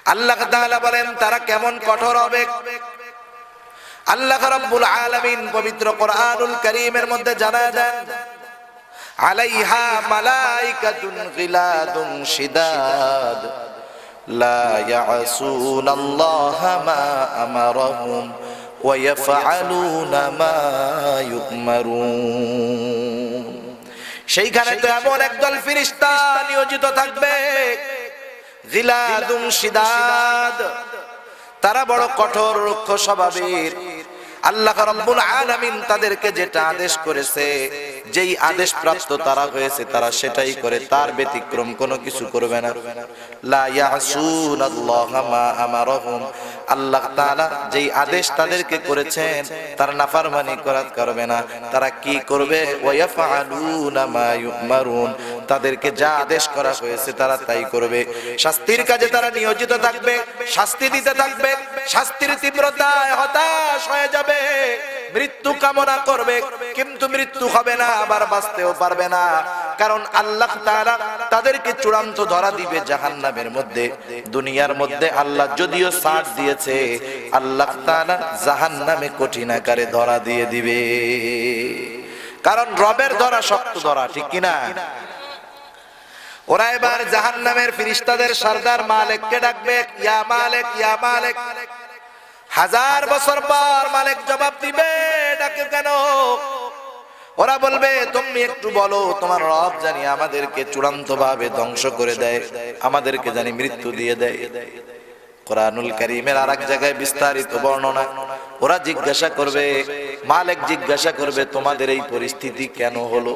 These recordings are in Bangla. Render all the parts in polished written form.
আল্লাহ তাআলা বলেন তারা কেমন কঠোর হবে। আল্লাহ রাব্বুল আলামিন পবিত্র কোরআনুল কারীমের মধ্যে জানায় দেন, আলাইহা মালাইকাতুন গিলাদুন শিদাদ লা ইয়াসুনাল্লাহা মা আমারাহুম ওয়া ইয়াফআলুনা মা ইউমারুন। সেইখানে তো এমন একদল ফেরেশতা নিয়োজিত থাকবে, গিলাদুন শিদাদ, তারা বড় কঠোর রুক্ষ স্বভাবের। আল্লাহ রাব্বুল আলামিন তাদেরকে যেটা আদেশ করেছে, যেই আদেশ প্রাপ্ত তারা হয়েছে, তারা সেটাই করে, তার ব্যতিক্রম কোনো কিছু করবে না। লা ইয়াসুনাল্লাহা মা আমারাহুম, আল্লাহ তাআলা যেই আদেশ তাদেরকে করেছেন তার নাফরমানি করবে না। তারা কি করবে? ওয়া ইয়াফআলুনা মা ইউমারুন, তাদেরকে যা আদেশ করা হয়েছে তারা তাই করবে। শাস্তির কাজে তারা নিয়োজিত থাকবে, শাস্তি দিতে থাকবে, শাস্তির তীব্রতায় হতাশ হয়ে যাবে, মৃত্যু কামনা করবে, কিন্তু মৃত্যু হবে না, আবার বাঁচতেও পারবে না। কারণ আল্লাহ তাআলা তাদেরকে চূড়ান্ত ধরা দিবে জাহান্নামের মধ্যে। দুনিয়ার মধ্যে আল্লাহ যদিও ছাড় দিয়েছে, আল্লাহ তাআলা জাহান্নামে কঠিন আকারে ধরা দিয়ে দিবে। কারণ রবের ধরা শক্ত ধরা, ঠিক কিনা? ওরা এবার জাহান্নামের ফেরেশতাদের সরদার মালিককে ডাকবে, ইয়া মালিক, ইয়া মালিক। 1000 বছর পর মালিক জবাব দিবে, ডাকে কেন? ওরা বলবে, তুমি একটু বলো, তোমার রব জানি আমাদেরকে চূড়ান্ত ভাবে ধ্বংস করে দেয়, আমাদেরকে জানি মৃত্যু দিয়ে দেয়। কোরআনুল কারীমের আরেক জায়গায় বিস্তারিত বর্ণনা। ওরা জিজ্ঞাসা করবে, মালিক জিজ্ঞাসা করবে, তোমাদের এই পরিস্থিতি কেন হলো?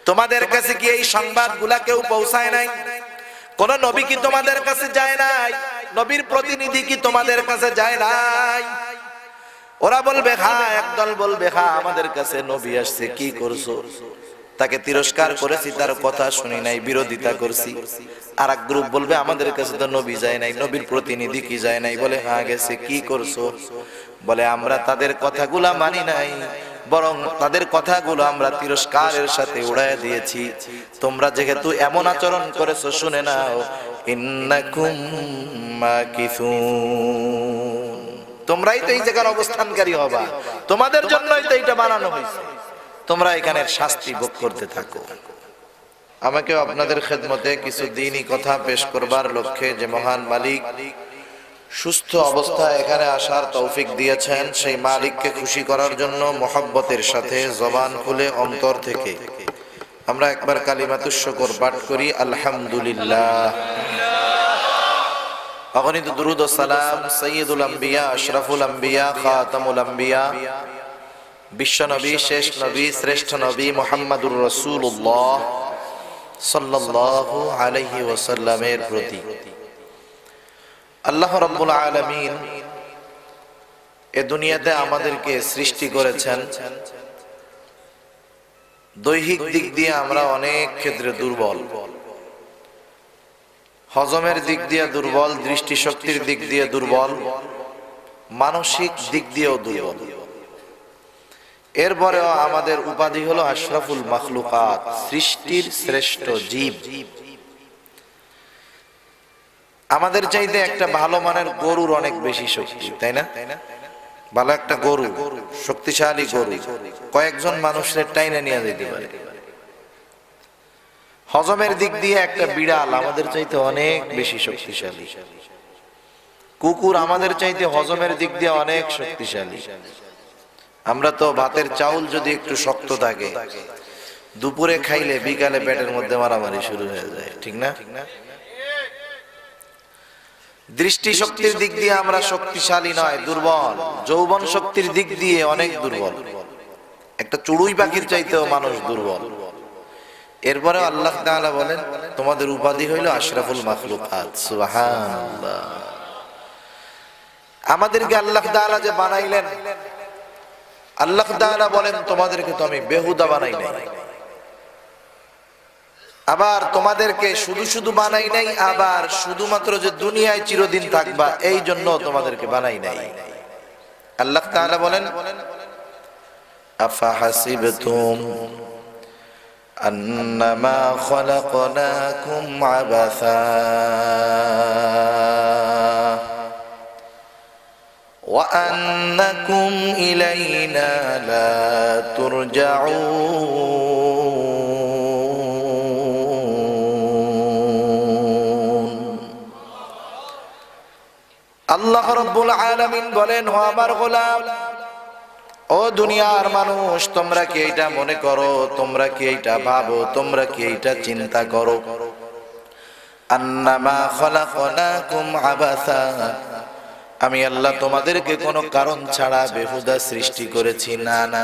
তোমাদের কাছে কি এই সংবাদগুলা কেউ পৌঁছায় নাই? কোন নবী কি তোমাদের কাছে যায় নাই? নবীর প্রতিনিধি কি তোমাদের কাছে যায় নাই? ওরা বলবে হ্যাঁ, একদল বলবে হ্যাঁ, আমাদের কাছে নবী আসছে। কি করছো? তাকে তিরস্কার করেছি, তার কথা শুনি নাই, বিরোধিতা করছি। আর এক গ্রুপ বলবে আমাদের কাছে তো নবী যায় নাই, নবীর প্রতিনিধি কি যায় নাই? বলে হ্যাঁ গেছে। কি করছো? বলে আমরা তাদের কথাগুলা মানি নাই, বরং তাদের কথাগুলো আমরা তিরস্কারের সাথে উড়াইয়া দিয়েছি। তোমরা যেহেতু এমন আচরণ করেছো, শুনে নাও, ইন্নাকুম মাকিসুন, তোমরাই তো এই জায়গার অবস্থানকারী হবা, তোমাদের জন্যই তো এটা বানানো হয়েছে, তোমরা এখানের শাস্তি ভোগ করতে থাকো। আমাকে আপনাদের খেদমতে কিছু দ্বীনি কথা পেশ করবার লক্ষ্যে যে মহান মালিক সুস্থ অবস্থায় এখানে আসার তৌফিক দিয়েছেন, সেই মালিককে খুশি করার জন্য মহব্বতের সাথে জবান খুলে অন্তর থেকে আমরা একবার কালিমাতুশ শুকর পাঠ করি, আলহামদুলিল্লাহ। অগণিত দুরূদ ও সালাম সাইয়্যিদুল আম্বিয়া, আশরাফুল আম্বিয়া, খাতামুল আম্বিয়া, বিশ্ব নবী, শেষ নবী, শ্রেষ্ঠ নবী মুহাম্মদুর রাসূলুল্লাহ সাল্লাল্লাহু আলাইহি ওয়াসাল্লামের প্রতি। আল্লাহ রাব্বুল আলামিন এ দুনিয়াতে আমাদেরকে সৃষ্টি করেছেন। দৈহিক দিক দিয়ে আমরা অনেক ক্ষেত্রে দুর্বল, হজমের দিক দিয়ে দুর্বল, দৃষ্টিশক্তির দিক দিয়ে দুর্বল, মানসিক দিক দিয়েও দুর্বল। এরপরেও আমাদের উপাধি হলো আশরাফুল মাখলুকাত, সৃষ্টির শ্রেষ্ঠ জীব। আমাদের চাইতে একটা ভালো মানের গরুর অনেক বেশি শক্তি, তাই না? ভালো একটা গরু, শক্তিশালী গরু কয়েকজন মানুষের টাইনে নিয়ে যেতে পারে। হজমের দিক দিয়ে একটা বিড়াল আমাদের চাইতে অনেক বেশি শক্তিশালী। কুকুর আমাদের চাইতে হজমের দিক দিয়ে অনেক শক্তিশালী। আমরা তো ভাতের চাউল যদি একটু শক্ত থাকে, দুপুরে খাইলে বিকালে পেটের মধ্যে মারামারি শুরু হয়ে যায়, ঠিক না? দৃষ্টি শক্তির দিক দিয়ে আমরা শক্তিশালী নয়, দুর্বল। যৌবন শক্তির দিক দিয়ে অনেক দুর্বল, একটা চড়ুই পাখির চাইতেও মানুষ দুর্বল। এরপরে আল্লাহ তাআলা বলেন তোমাদের উপাধি হইল আশরাফুল মাখলুকাত। সুবহানাল্লাহ। আমাদেরকে আল্লাহ তাআলা যে বানাইলেন, আল্লাহ তাআলা বলেন তোমাদেরকে তো আমি বেহুদা বানাই নাই, আবার তোমাদেরকে শুধু শুধু বানাই নাই, আবার শুধুমাত্র যে দুনিয়ায় চিরদিন থাকবা এই জন্য তোমাদেরকে বানাই নাই। আল্লাহ তাআলা বলেন আফা হাসিবতুম আন্নামা খলাকনাকুম আবাসা, وأنكم إلينا لا ترجعون আল্লাহ রাব্বুল আলামিন বলেন, ও আমার গোলাম, ও দুনিয়ার মানুষ, তোমরা কি এটা মনে করো, তোমরা কি এটা ভাবো, তোমরা কি এটা চিন্তা করো, আন্নামা খলাকনাকুম আবাসা, আমি আল্লাহ তোমাদেরকে কোনো কারণ ছাড়া বেহুদা সৃষ্টি করেছি? না না,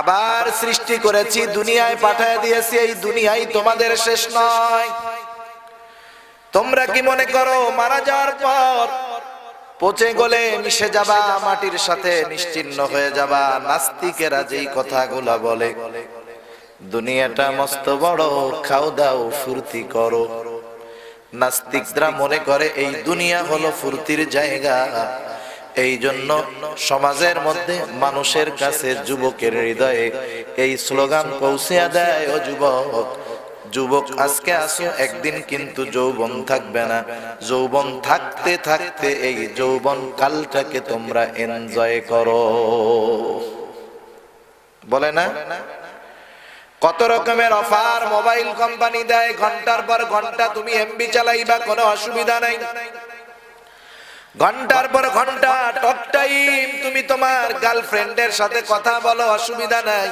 আবার সৃষ্টি করেছি, দুনিয়ায় পাঠিয়ে দিয়েছি, এই দুনিয়ায় তোমাদের শেষ নয়। তোমরা কি মনে করো মারা যাওয়ার পর পচে গলে মিশে যাবা, মাটির সাথে নিশ্চিহ্ন হয়ে যাবা? নাস্তিকেরা যেই কথাগুলা বলে, দুনিয়াটা মস্ত বড়, খাও দাও ফুর্তি করো, নাস্তিকরা মনে করে এই দুনিয়া হলো ফুর্তির জায়গা। এই জন্য সমাজের মধ্যে মানুষের কাছে, যুবকের হৃদয়ে এই স্লোগান পৌঁছে দেয়, ও যুবক, যুবক আজকে আসো, একদিন কিন্তু যৌবন থাকবে না। যৌবন থাকতে থাকতে এই যৌবন কালটাকে তোমরা এনজয় করো। বলে না, কত রকমের অফার মোবাইল কোম্পানি দেয়, ঘন্টার পর ঘন্টা তুমি এমবি চালাইবা, কোনো অসুবিধা নাই। ঘন্টার পর ঘন্টা টক টাইম তুমি তোমার গার্লফ্রেন্ডের সাথে কথা বলো, অসুবিধা নাই।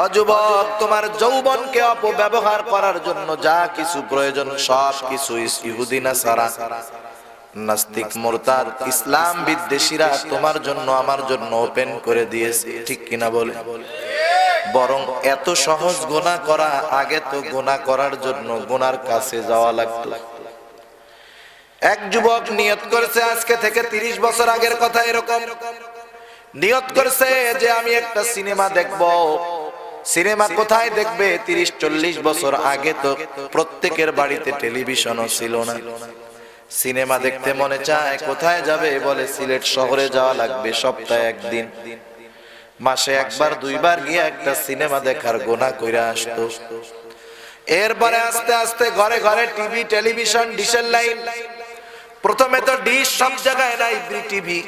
অযুবক, তোমার যৌবনকে অপব্যবহার করার জন্য যা কিছু প্রয়োজন সব কিছু ইহুদি নাসারা, নাস্তিক, মুরতাদ, ইসলাম বিদ্বেষীরা তোমার জন্য আমার জন্য ওপেন করে দিয়েছে। ঠিক কিনা বলে? বরং এত সহজ গুনাহ করা, আগে তো গুনাহ করার জন্য গুনার কাছে যাওয়া লাগতো। এক যুবক নিয়ত করেছে, আজকে থেকে 30 বছর আগের কথা, এরকম নিয়ত করেছে যে আমি একটা সিনেমা দেখব। সিনেমা কোথায় দেখবে? 30-40 বছর আগে তো প্রত্যেকের বাড়িতে টেলিভিশনও ছিল না। সিনেমা দেখতে মনে চায়, কোথায় যাবে? বলে সিলেট শহরে যাওয়া লাগবে, সপ্তাহে একদিন, মাসে একবার দুইবার গিয়ে একটা সিনেমা দেখার গোনা কইরা আসতো। এরপরে আস্তে আস্তে ঘরে ঘরে টিভি, টেলিভিশন, ডিশের লাইন। প্রথমে তো ডিশ সব জায়গায় নাই, টিভি,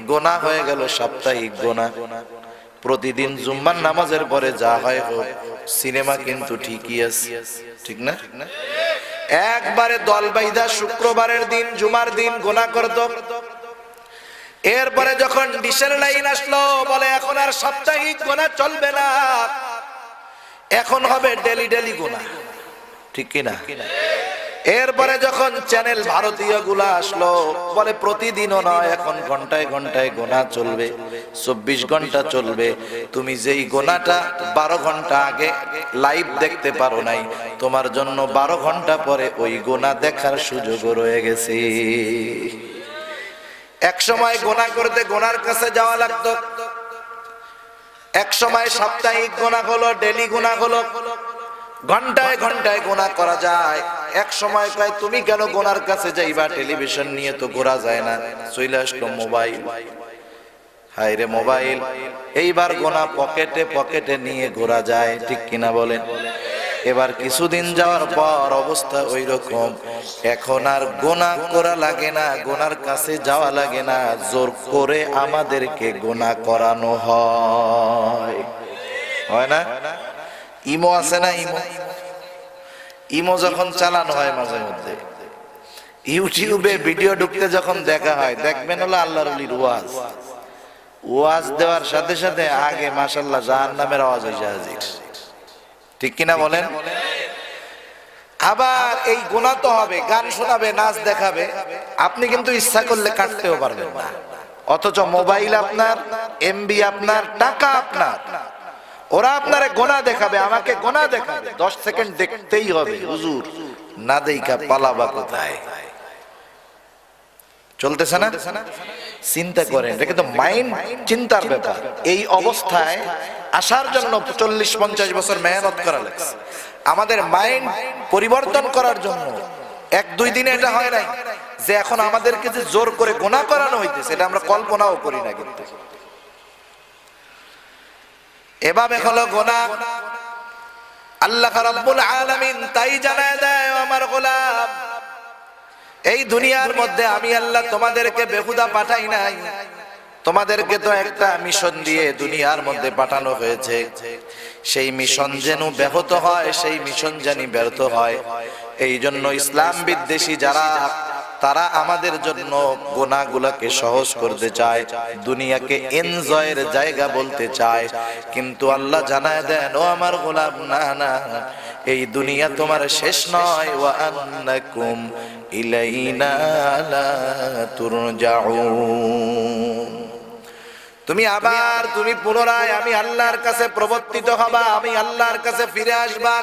গোনা হয়ে গেল সাপ্তাহিক গোনা। প্রতিদিন জুম্মার নামাজের পরে যা হয় হোক, সিনেমা কিন্তু ঠিকই আছে, ঠিক না? একবারে দল বাইদা শুক্রবারের দিন, জুমার দিন গোনা করত। এরপরে যখন ডিশের লাইন আসলো, বলে এখন আর সাপ্তাহিক গোনা চলবে না, এখন হবে ডেলি ডেলি গোনা, ঠিক কিনা? এরপরে যখন চ্যানেল ভারতীয় গুলা আসলো, বলে প্রতিদিনও নয়, এখন ঘন্টায় ঘন্টায় গোনা চলবে, 24 ঘন্টা চলবে। তুমি যেই গোনাটা 12 ঘন্টা আগে লাইভ দেখতে পারো নাই, তোমার জন্য 12 ঘন্টা পরে ওই গোনা দেখার সুযোগ রয়ে গেছে। এক সময় গোনা করতে গোনার কাছে যাওয়া লাগতো, এক সময় সাপ্তাহিক গোনা হলো, ডেলি গোনা হলো, ঘন্টায় ঘন্টায় গোনা করা যায়। এক সময় কয় তুমি কেন গোনার কাছে যাইবা, টেলিভিশন নিয়ে তো ঘোরা যায় না, চলে আসলো মোবাইল। হায় রে মোবাইল, এইবার গোনা পকেটে পকেটে নিয়ে ঘোরা যায়, ঠিক কিনা বলেন? এবার কিছুদিন যাওয়ার পর অবস্থা ওই রকম, এখন আর গোনা করা লাগে না, গোনার কাছে যাওয়া লাগে না, জোর করে আমাদেরকে গোনা করানো হয়, হয় না? ইমো আছে না, ইমো, ইমো যখন চালানো হয় মাঝে মধ্যে, ইউটিউবে ভিডিও ঢুকতে যখন দেখা হয়, দেখবেন হলো আল্লাহর ওলির ওয়াজ। ওয়াজ দেওয়ার সাথে সাথে আগে মাশাআল্লাহ জাহান্নামের আওয়াজ হইছে হাজির, ঠিক কিনা বলেন? আবার এই গুনাহ তো হবে, গান শোনাবে, নাচ দেখাবে, আপনি কিন্তু ইচ্ছা করলে কাটতেও পারবেন না। অথচ মোবাইল আপনার, এমবি আপনার, টাকা আপনার, ওরা আপনারে গোনা দেখাবে, আমাকে গোনা দেখাবে, 10 সেকেন্ড দেখতেই হবে। হুজুর না দেইখা পালাবা কোথায়? চলতেছে না? চিন্তা করেন, এটা কিন্তু মাইন্ড, চিন্তার ব্যাপার। এই অবস্থায় আসার জন্য 40-50 বছর মেহনত করা লাগছে। আমাদের মাইন্ড পরিবর্তন করার জন্য 1-2 দিনে এটা হয় নাই যে এখন আমাদেরকে যে জোর করে গোনা করানো হইতেছে, এটা আমরা কল্পনাও করি না। কিন্তু এভাবে হলো গোনা। আল্লাহ রাব্বুল আলামিন তাই জানায় দেয়, আমার গোলাম, এই দুনিয়ার মধ্যে আমি আল্লাহ তোমাদেরকে বেহুদা পাঠাই নাই, তোমাদেরকে তো একটা মিশন দিয়ে দুনিয়ার মধ্যে পাঠানো হয়েছে। সেই মিশন যেন ব্যাহত হয়, সেই মিশন জানি ব্যর্থ হয়। এই জন্য ইসলাম বিদ্বেষী যারা, তারা আমাদের জন্য গুনাহগুলোকে সহজ করতে চায়, দুনিয়াকে এনজয়ের জায়গা বলতে চায়। কিন্তু আল্লাহ জানায় দেন, ও আমার গোলাম, না না, এই দুনিয়া তোমার শেষ নয়। ওয়া আন্নাকুম ইলাইনা লা তুরজাউন। তুমি পুনরায় আমি আল্লাহর কাছে প্রবর্তিত হবা, আমি আল্লাহর কাছে ফিরে আসবা।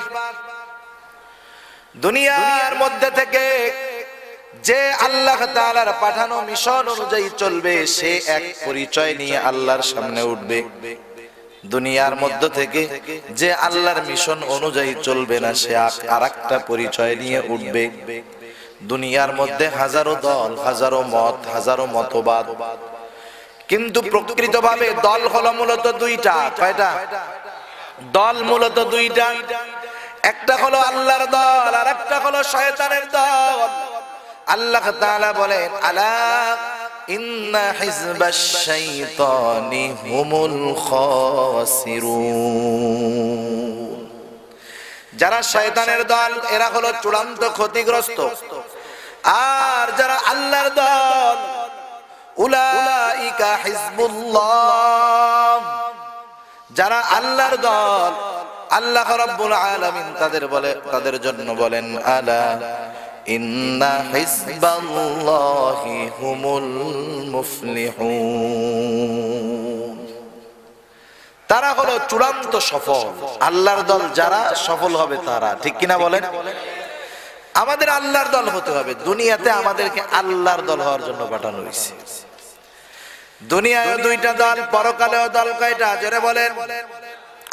দুনিয়ার মধ্যে থেকে যে আল্লাহ তাআলার পাঠানো মিশন অনুযায়ী চলবে, সে এক পরিচয় নিয়ে আল্লাহর সামনে উঠবে। দুনিয়ার মধ্য থেকে যে আল্লাহর মিশন অনুযায়ী চলবে না, সে আরেকটা পরিচয় নিয়ে উঠবে। দুনিয়ার মধ্যে হাজারো দল, হাজারো মত, হাজারো মতবাদ, কিন্তু প্রকৃতভাবে দল হলো মূলত দুইটা। কয়টা দল? মূলত দুইটা। একটা হলো আল্লাহর দল, আর একটা হলো শয়তানের দল। আল্লাহ তাআলা বলেন, আলা ইন্না হিজবাশ শাইতানি হুমুল খাসিরুন। যারা শয়তানের দল, এরা হলো চূড়ান্ত ক্ষতিগ্রস্ত। আর যারা আল্লাহর দল, উলাইকা হিজবুল্লাহ, যারা আল্লাহর দল, আল্লাহ রাব্বুল আলামিন তাদের জন্য বলেন, আলা ইন্না হিজবাল্লাহি হুমুল মুফলিহুন। তারা হলো চূড়ান্ত সফল। আল্লাহর দল যারা, সফল হবে তারা। ঠিক কিনা বলেন? আমাদের আল্লাহর দল হতে হবে। দুনিয়াতে আমাদেরকে আল্লাহর দল হওয়ার জন্য পাঠানো হয়েছে। দুনিয়ায় দুইটা দল, পরকালেও দল। কয়টা? জোরে বলেন,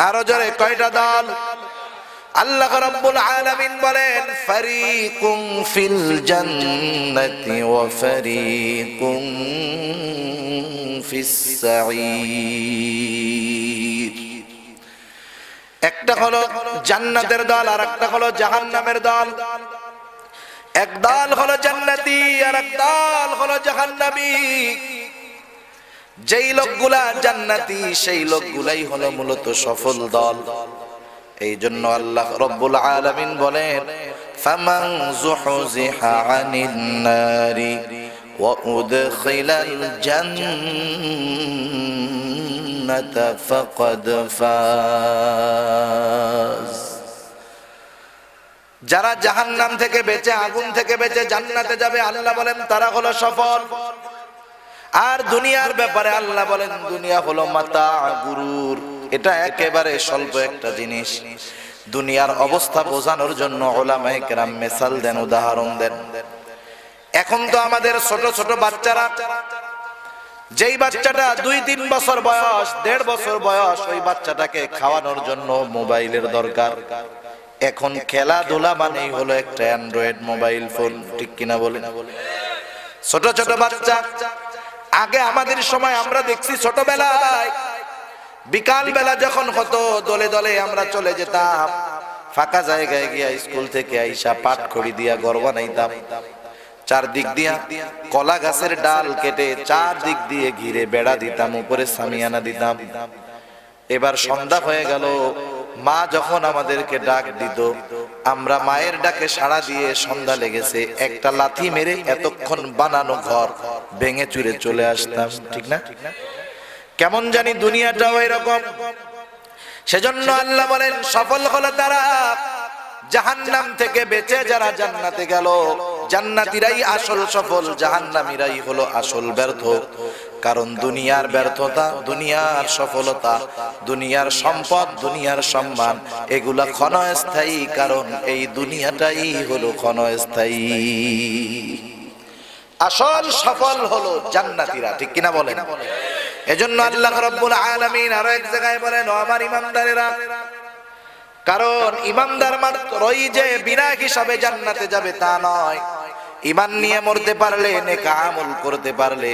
আরো জোরে, কয়টা দল? আল্লাহ রাব্বুল আলামিন বলেন, ফারিকুম ফিল জান্নাতি ওয়া ফারিকুম ফিস সাঈর। একটা হলো জান্নাতের দল, আর একটা হলো জাহান্নামের দল। এক দল হলো জান্নাতি, আর এক দল হলো জাহান্নামী। যেই লোকগুলা জান্নাতি, সেই লোকগুলাই হলো মূলত সফল দল। এই জন্য আল্লাহ রাব্বুল আলামিন বলেন, ফামান যুহজিহা আনিন নারি ওয়া উদখিলাল জান্নাতা ফাকাদ ফাজ। যারা জাহান্নাম থেকে বেঁচে, আগুন থেকে বেঁচে জান্নাতে যাবে, আল্লাহ বলেন তারা হলো সফল। আর দুনিয়ার ব্যাপারে আল্লাহ বলেন, দুনিয়া হলো মাতা, গুরুর। এটা একেবারে স্বল্প একটা জিনিস। দুনিয়ার অবস্থা বোঝানোর জন্য উলামায়ে কেরাম মিসাল দেন, উদাহরণ দেন। এখন তো আমাদের ছোট ছোট বাচ্চারা, যেই বাচ্চাটা 2-3 বছর বয়স, 1.5 বছর বয়স, ওই বাচ্চাটাকে খাওয়ানোর জন্য মোবাইলের দরকার। এখন খেলাধুলা মানেই হলো একটা অ্যান্ড্রয়েড মোবাইল ফোন। ঠিক কিনা বলেন? ছোট ছোট বাচ্চা। আগে আমাদের সময় আমরা দেখছি, ছোটবেলায় বিকাল বেলা যখন হতো, দলে দলে আমরা চলে যেতাম, ফাঁকা জায়গায় গিয়া স্কুল থেকে আইসা পাট খড়ি দিয়া ঘর বানাইতাম। চারদিক দিয়া কলা গাছের ডাল কেটে চারদিক দিয়ে ঘিরে বেড়া দিতাম, উপরে সামিয়ানা দিতাম। এবার সন্ধ্যা হয়ে গেল, মা যখন আমাদেরকে ডাক দিত, আমরা মায়ের ডাকে সাড়া দিয়ে সন্ধ্যা লেগেছে, একটা লাথি মেরে এতক্ষণ বানানো ঘর ভেঙে চুরে চলে আসতাম। ঠিক না? কেমন জানি দুনিয়াটাও এরকম। সেজন্য আল্লাহ বলেন, সফল হলো তারা জাহান্নাম থেকে বেঁচে যারা জান্নাতে গেল। জান্নাতীরাই আসল সফল, জাহান্নামীরাই হলো আসল ব্যর্থ। কারণ দুনিয়ার ব্যর্থতা, দুনিয়ার সফলতা, দুনিয়ার সম্পদ, দুনিয়ার সম্মান, এগুলা ক্ষণস্থায়ী। কারণ এই দুনিয়াটাই হলো ক্ষণস্থায়ী। আসল সফল হলো জান্নাতীরা। ঠিক কিনা বলেন? এজন্য আল্লাহ রাব্বুল আলামিন আরো এক জায়গায় বলেন, ও আমার ইমানদারেরা, কারণ ইমানদার মাত্রই যে বিনা হিসাবে জান্নাতে যাবে তা নয়। ঈমান নিয়ে মরতে পারলে, নেক আমল করতে পারলে,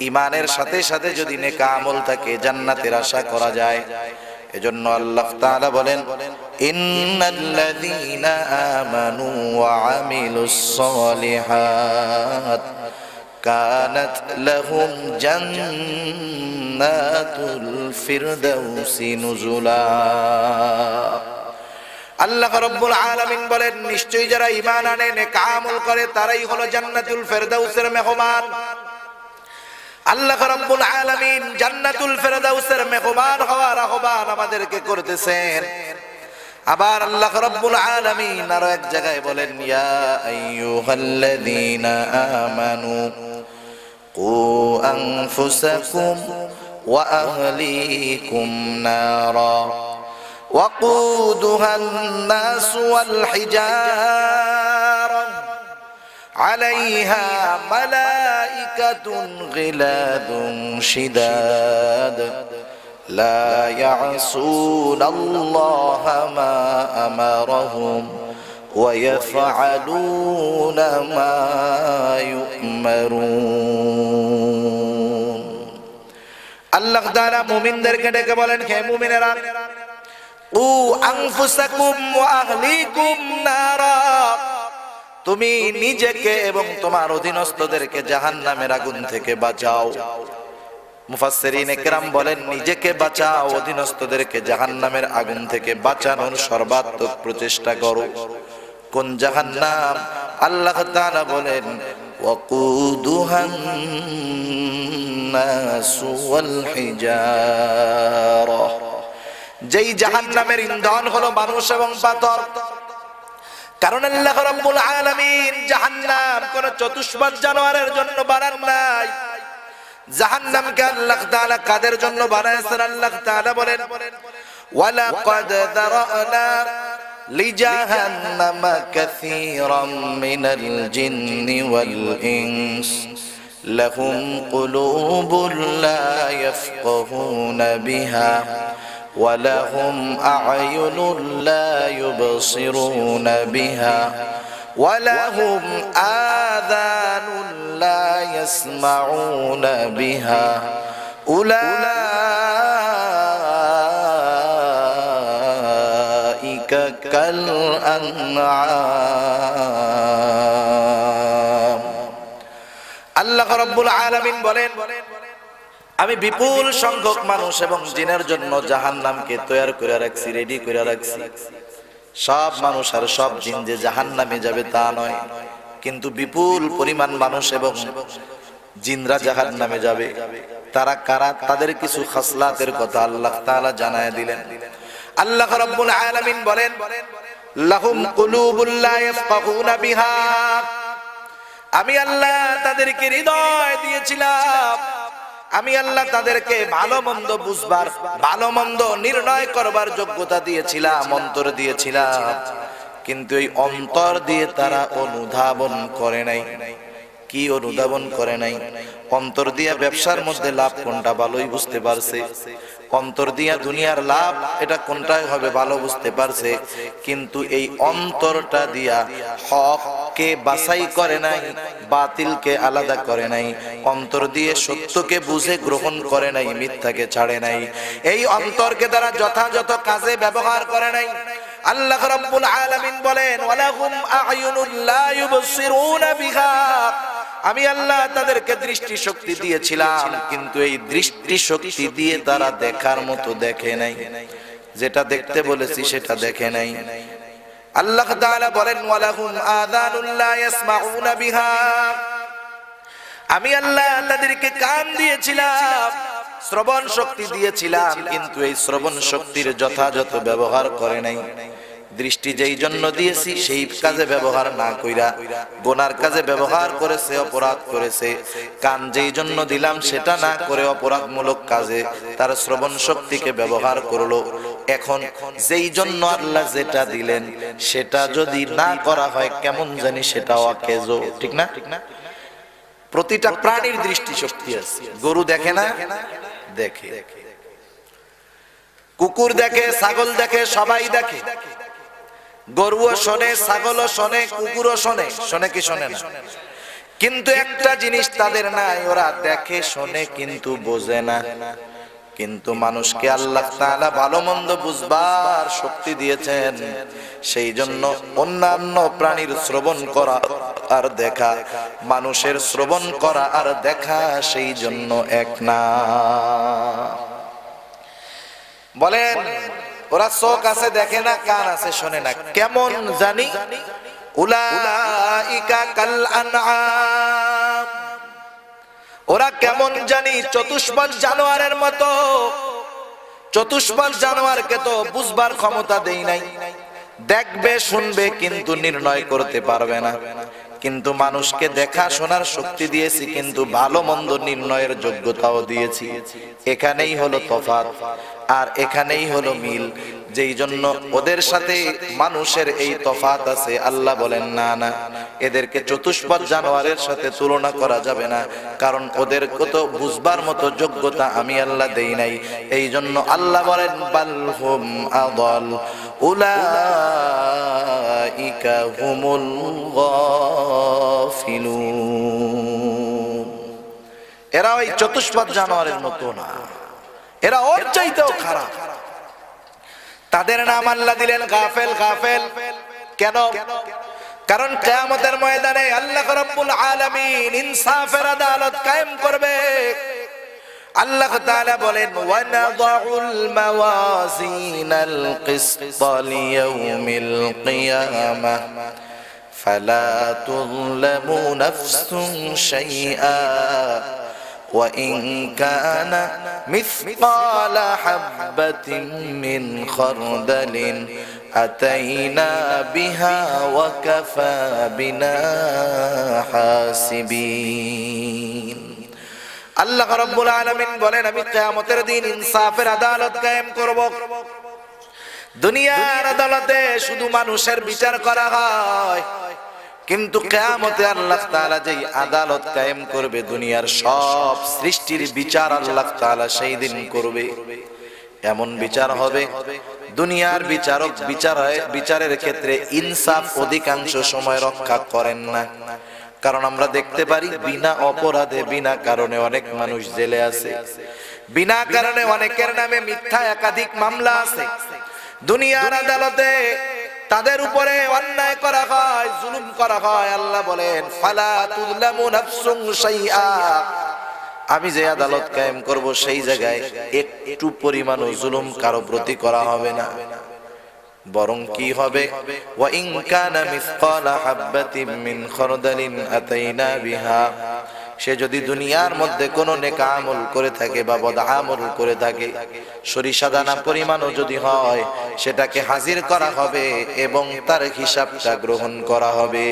ঈমানের সাথে সাথে যদি নেক আমল থাকে, জান্নাতের আশা করা যায়। এজন্য আল্লাহ তাআলা বলেন ইন্নাল্লাযীনা আমানু ওয়া আমিলুস সালিহাত কানাত লাহুম জান্নাতুল ফিরদাউসি নুজুলা। আল্লাহ রাব্বুল আলামিন বলেন নিশ্চয়ই যারা ঈমান আনে নেক আমল করে তারাই হলো জান্নাতুল ফিরদাউসের মেহমান। আল্লাহ রাব্বুল আলামিন জান্নাতুল ফিরদাউসের মেহমান হওয়ার আহ্বান আমাদেরকে করতেছেন। আবার আল্লাহ রাব্বুল আলামিন আরো এক জায়গায় বলেন ইয়া আইয়ুহাল্লাযীনা আমানু কু আনফুসাকুম ওয়া আহলিকুম নারা وقودها الناس والحجارة عليها ملائكة غلاظ شداد لا يعصون الله ما أمرهم ويفعلون ما يؤمرون। আল্লাহ তাআলা মুমিনদেরকে ডেকে বলেন হে মুমিনেরা উ আনফুসাকুম ওয়া আহলিকুম নারা, তুমি নিজেকে এবং তোমার অধীনস্থদেরকে জাহান্নামের আগুন থেকে বাঁচাও। মুফাসসিরিনে কেরাম বলেন নিজেকে বাঁচাও, অধীনস্থদেরকে জাহান্নামের আগুন থেকে বাঁচানোর সর্বাত্মক প্রচেষ্টা করো। কোন জাহান্নাম? আল্লাহ তাআলা বলেন ওয়াকুদুহান নাসু ওয়াল হিজারা, যেই জাহান্নামের ইন্ধন হলো মানুষ এবং পাথর। কারণ আল্লাহ রাব্বুল আলামিন জাহান্নাম কোন চতুষ্পদ জানোয়ারের জন্য বানান নাই। জাহান্নামকে আল্লাহ তাআলা কাদের জন্য বানায়ছেন? আল্লাহ তাআলা বলেন ওয়ালাকাদ যারানা লিজাহান্নামা কাসীরাম মিনাল জিন্নি ওয়াল ইনস লাহুম কুলুবুন লা ইয়াফকাহুনা বিহা ولهم أعين لا يبصرون بها ولهم آذان لا يسمعون بها أولئك كالأنعام। আল্লাহ রাব্বুল আলামিন বলেন আমি বিপুল সংখ্যক মানুষ এবং জিনের জন্য জাহান্নামকে তৈরি করে রাখছি, রেডি করে রাখছি। সব মানুষ আর সব জিন যে জাহান্নামে যাবে তা নয়, কিন্তু বিপুল পরিমাণ মানুষ এবং জিনরা জাহান্নামে যাবে। তারা কারা? তাদের কিছু খাসলাতের কথা আল্লাহ তাআলা জানায় দিলেন। আল্লাহ রাব্বুল আলামিন বলেন লাহুম কুলুবুন লা ইয়াফকাহুনা বিহা, আমি আল্লাহ তাদেরকে হৃদয় দিয়েছিলাম, আমি আল্লাহ তাদেরকে ভালো মন্দ বুঝবার, ভালো মন্দ নির্ণয় করবার যোগ্যতা দিয়েছিলাম, অন্তর দিয়েছিলাম, কিন্তু এই অন্তর দিয়ে তারা অনুধাবন করে নাই। কি অনুধাবন করে নাই? অন্তর দিয়া ব্যবসার মধ্যে লাভ কোনটা ভালোই বুঝতে পারছে, অন্তর দিয়া দুনিয়ার লাভ এটা কোনটাই হবে ভালো বুঝতে পারছে, কিন্তু এই অন্তরটা দিয়া হককে বাছাই করে নাই, বাতিলকে আলাদা করে নাই, অন্তর দিয়ে সত্যকে বুঝে গ্রহণ করে নাই, মিথ্যাকে ছাড়ে নাই, এই অন্তরকে তারা যথাযথ কাজে ব্যবহার করে নাই। আল্লাহ রাব্বুল আলামিন বলেন ওয়ালাহুম আ'য়ুনুন লা ইউবসিরুনা বিহা, আমি আল্লাহ তাদেরকে দৃষ্টি শক্তি দিয়েছিলাম, কিন্তু এই দৃষ্টি শক্তি দিয়ে তারা দেখার মতো দেখে নাই, যেটা দেখতে বলেছি সেটা দেখে নাই। আল্লাহ তাআলা বলেন ওয়ালাহুম আযানুন লা ইয়াসমাউনা বিহা, আমি আল্লাহ তাদেরকে কান দিয়েছিলাম, শ্রবণ শক্তি দিয়েছিলাম, কিন্তু এই শ্রবণ শক্তির যথাযথ ব্যবহার করে নাই। দৃষ্টি যেই জন্য দিয়েছি সেই কাজে ব্যবহার না কইরা গুনার কাজে ব্যবহার করেছে, অপরাধ করেছে। কান যেই জন্য দিলাম সেটা না করে অপরাধমূলক কাজে তার শ্রবণ শক্তিকে ব্যবহার করলো। এখন যেই জন্য আল্লাহ যেটা দিলেন সেটা যদি না করা হয় কেমন জানি সেটা অকেজ, ঠিক না? প্রতিটা প্রাণীর দৃষ্টি শক্তি আছে। গরু দেখে না? দেখে। কুকুর দেখে, ছাগল দেখে, সবাই দেখে। গরুও শোনে, ছাগলও শোনে, কুকুরও শোনে। শোনে কি শোনে না? কিন্তু একটা জিনিস তাদের নাই, ওরা দেখে শোনে কিন্তু বোঝে না। কিন্তু মানুষকে আল্লাহ তাআলা ভালো মন্দ বুঝবার শক্তি দিয়েছেন, সেই জন্য অন্যান্য প্রাণীর শ্রবণ করা আর দেখা, মানুষের শ্রবণ করা আর দেখা সেই জন্য এক না। বলেন ওরা চোখ আছে দেখে না, কান আছে শোনে না, কেমন জানি উলাইকা কাল আনআম, ওরা কেমন জানি চতুষ্পদ জানোয়ারের মতো। চতুষ্পদ জানোয়ারকে তো বুঝবার ক্ষমতা দেই নাই, দেখবে শুনবে কিন্তু নির্ণয় করতে পারবে না। কিন্তু মানুষকে দেখা শোনার শক্তি দিয়েছি, কিন্তু ভালো মন্দ নির্ণয়ের যোগ্যতাও দিয়েছি। এখানেই হলো তফাৎ আর এখানেই হলো মিল। যেই জন্য ওদের সাথে মানুষের এই তফাৎ আছে, আল্লাহ বলেন না না, এদেরকে চতুষ্পদ জানোয়ারের সাথে তুলনা করা যাবে না, কারণ ওদের কত বুঝবার মতো যোগ্যতা আমি আল্লাহ দেই নাই। এই জন্য আল্লাহ বলেন বাল হুম আদাল উলাইকা হুমুল গাফিলুন। এরা ওই চতুষ্পদ জানোয়ারের মতো না, এরা ওর চাইতেও খারাপ। তাদের নাম আল্লাহ দিলেন গাফেল। গাফেল কেন? কারণ কিয়ামতের ময়দানে আল্লাহ রাব্বুল আলামিন ইনসাফের আদালত কায়েম করবে। আল্লাহ তাআলা বলেন ওয়া নাযাউল মাওয়াজিনাল কিসতা লিয়াউমিল কিয়ামাহ ফালা তুযলামু নাফসুন শাইআ وإن كان مثقال حبة من خردل أتينا بها وكفى بنا حاسبين। আল্লাহ রাব্বুল আলামিন বলেন আমি কিয়ামতের দিন ইনসাফের আদালত কায়েম করব। দুনিয়ার আদালতে শুধু মানুষের বিচার করা হয়, কিন্তু কিয়ামতে আল্লাহ তাআলা যেই আদালত কায়েম করবে, দুনিয়ার সব সৃষ্টির বিচার আল্লাহ তাআলা সেই দিন করবে। এমন বিচার হবে, দুনিয়ার বিচারক বিচারের ক্ষেত্রে ইনসাফ অধিকাংশ সময় রক্ষা করেন না। কারণ আমরা দেখতে পারি বিনা অপরাধে বিনা কারণে অনেক মানুষ জেলে আছে, বিনা কারণে অনেকের নামে মিথ্যা একাধিক মামলা আছে। দুনিয়ার আদালতে তাদের উপরে অন্যায় করা হয়, জুলুম করা হয়। আল্লাহ বলেন ফালা তুযলামু নাফসুন শাইআ, আমি যে আদালত কায়েম করব সেই জায়গায় একটু পরিমাণও জুলুম কারো প্রতি করা হবে না। বরং কি হবে ওয়া ইন কানা মিসকালা হাববাতিন মিন খারদালিন আতাইনা বিহা, সে যদি দুনিয়ার মধ্যে কোনো নেক আমল করে থাকে বা বদ আমল করে থাকে, সরিষা দানা পরিমাণও যদি হয়, সেটাকে হাজির করা হবে এবং তার হিসাবটা গ্রহণ করা হবে।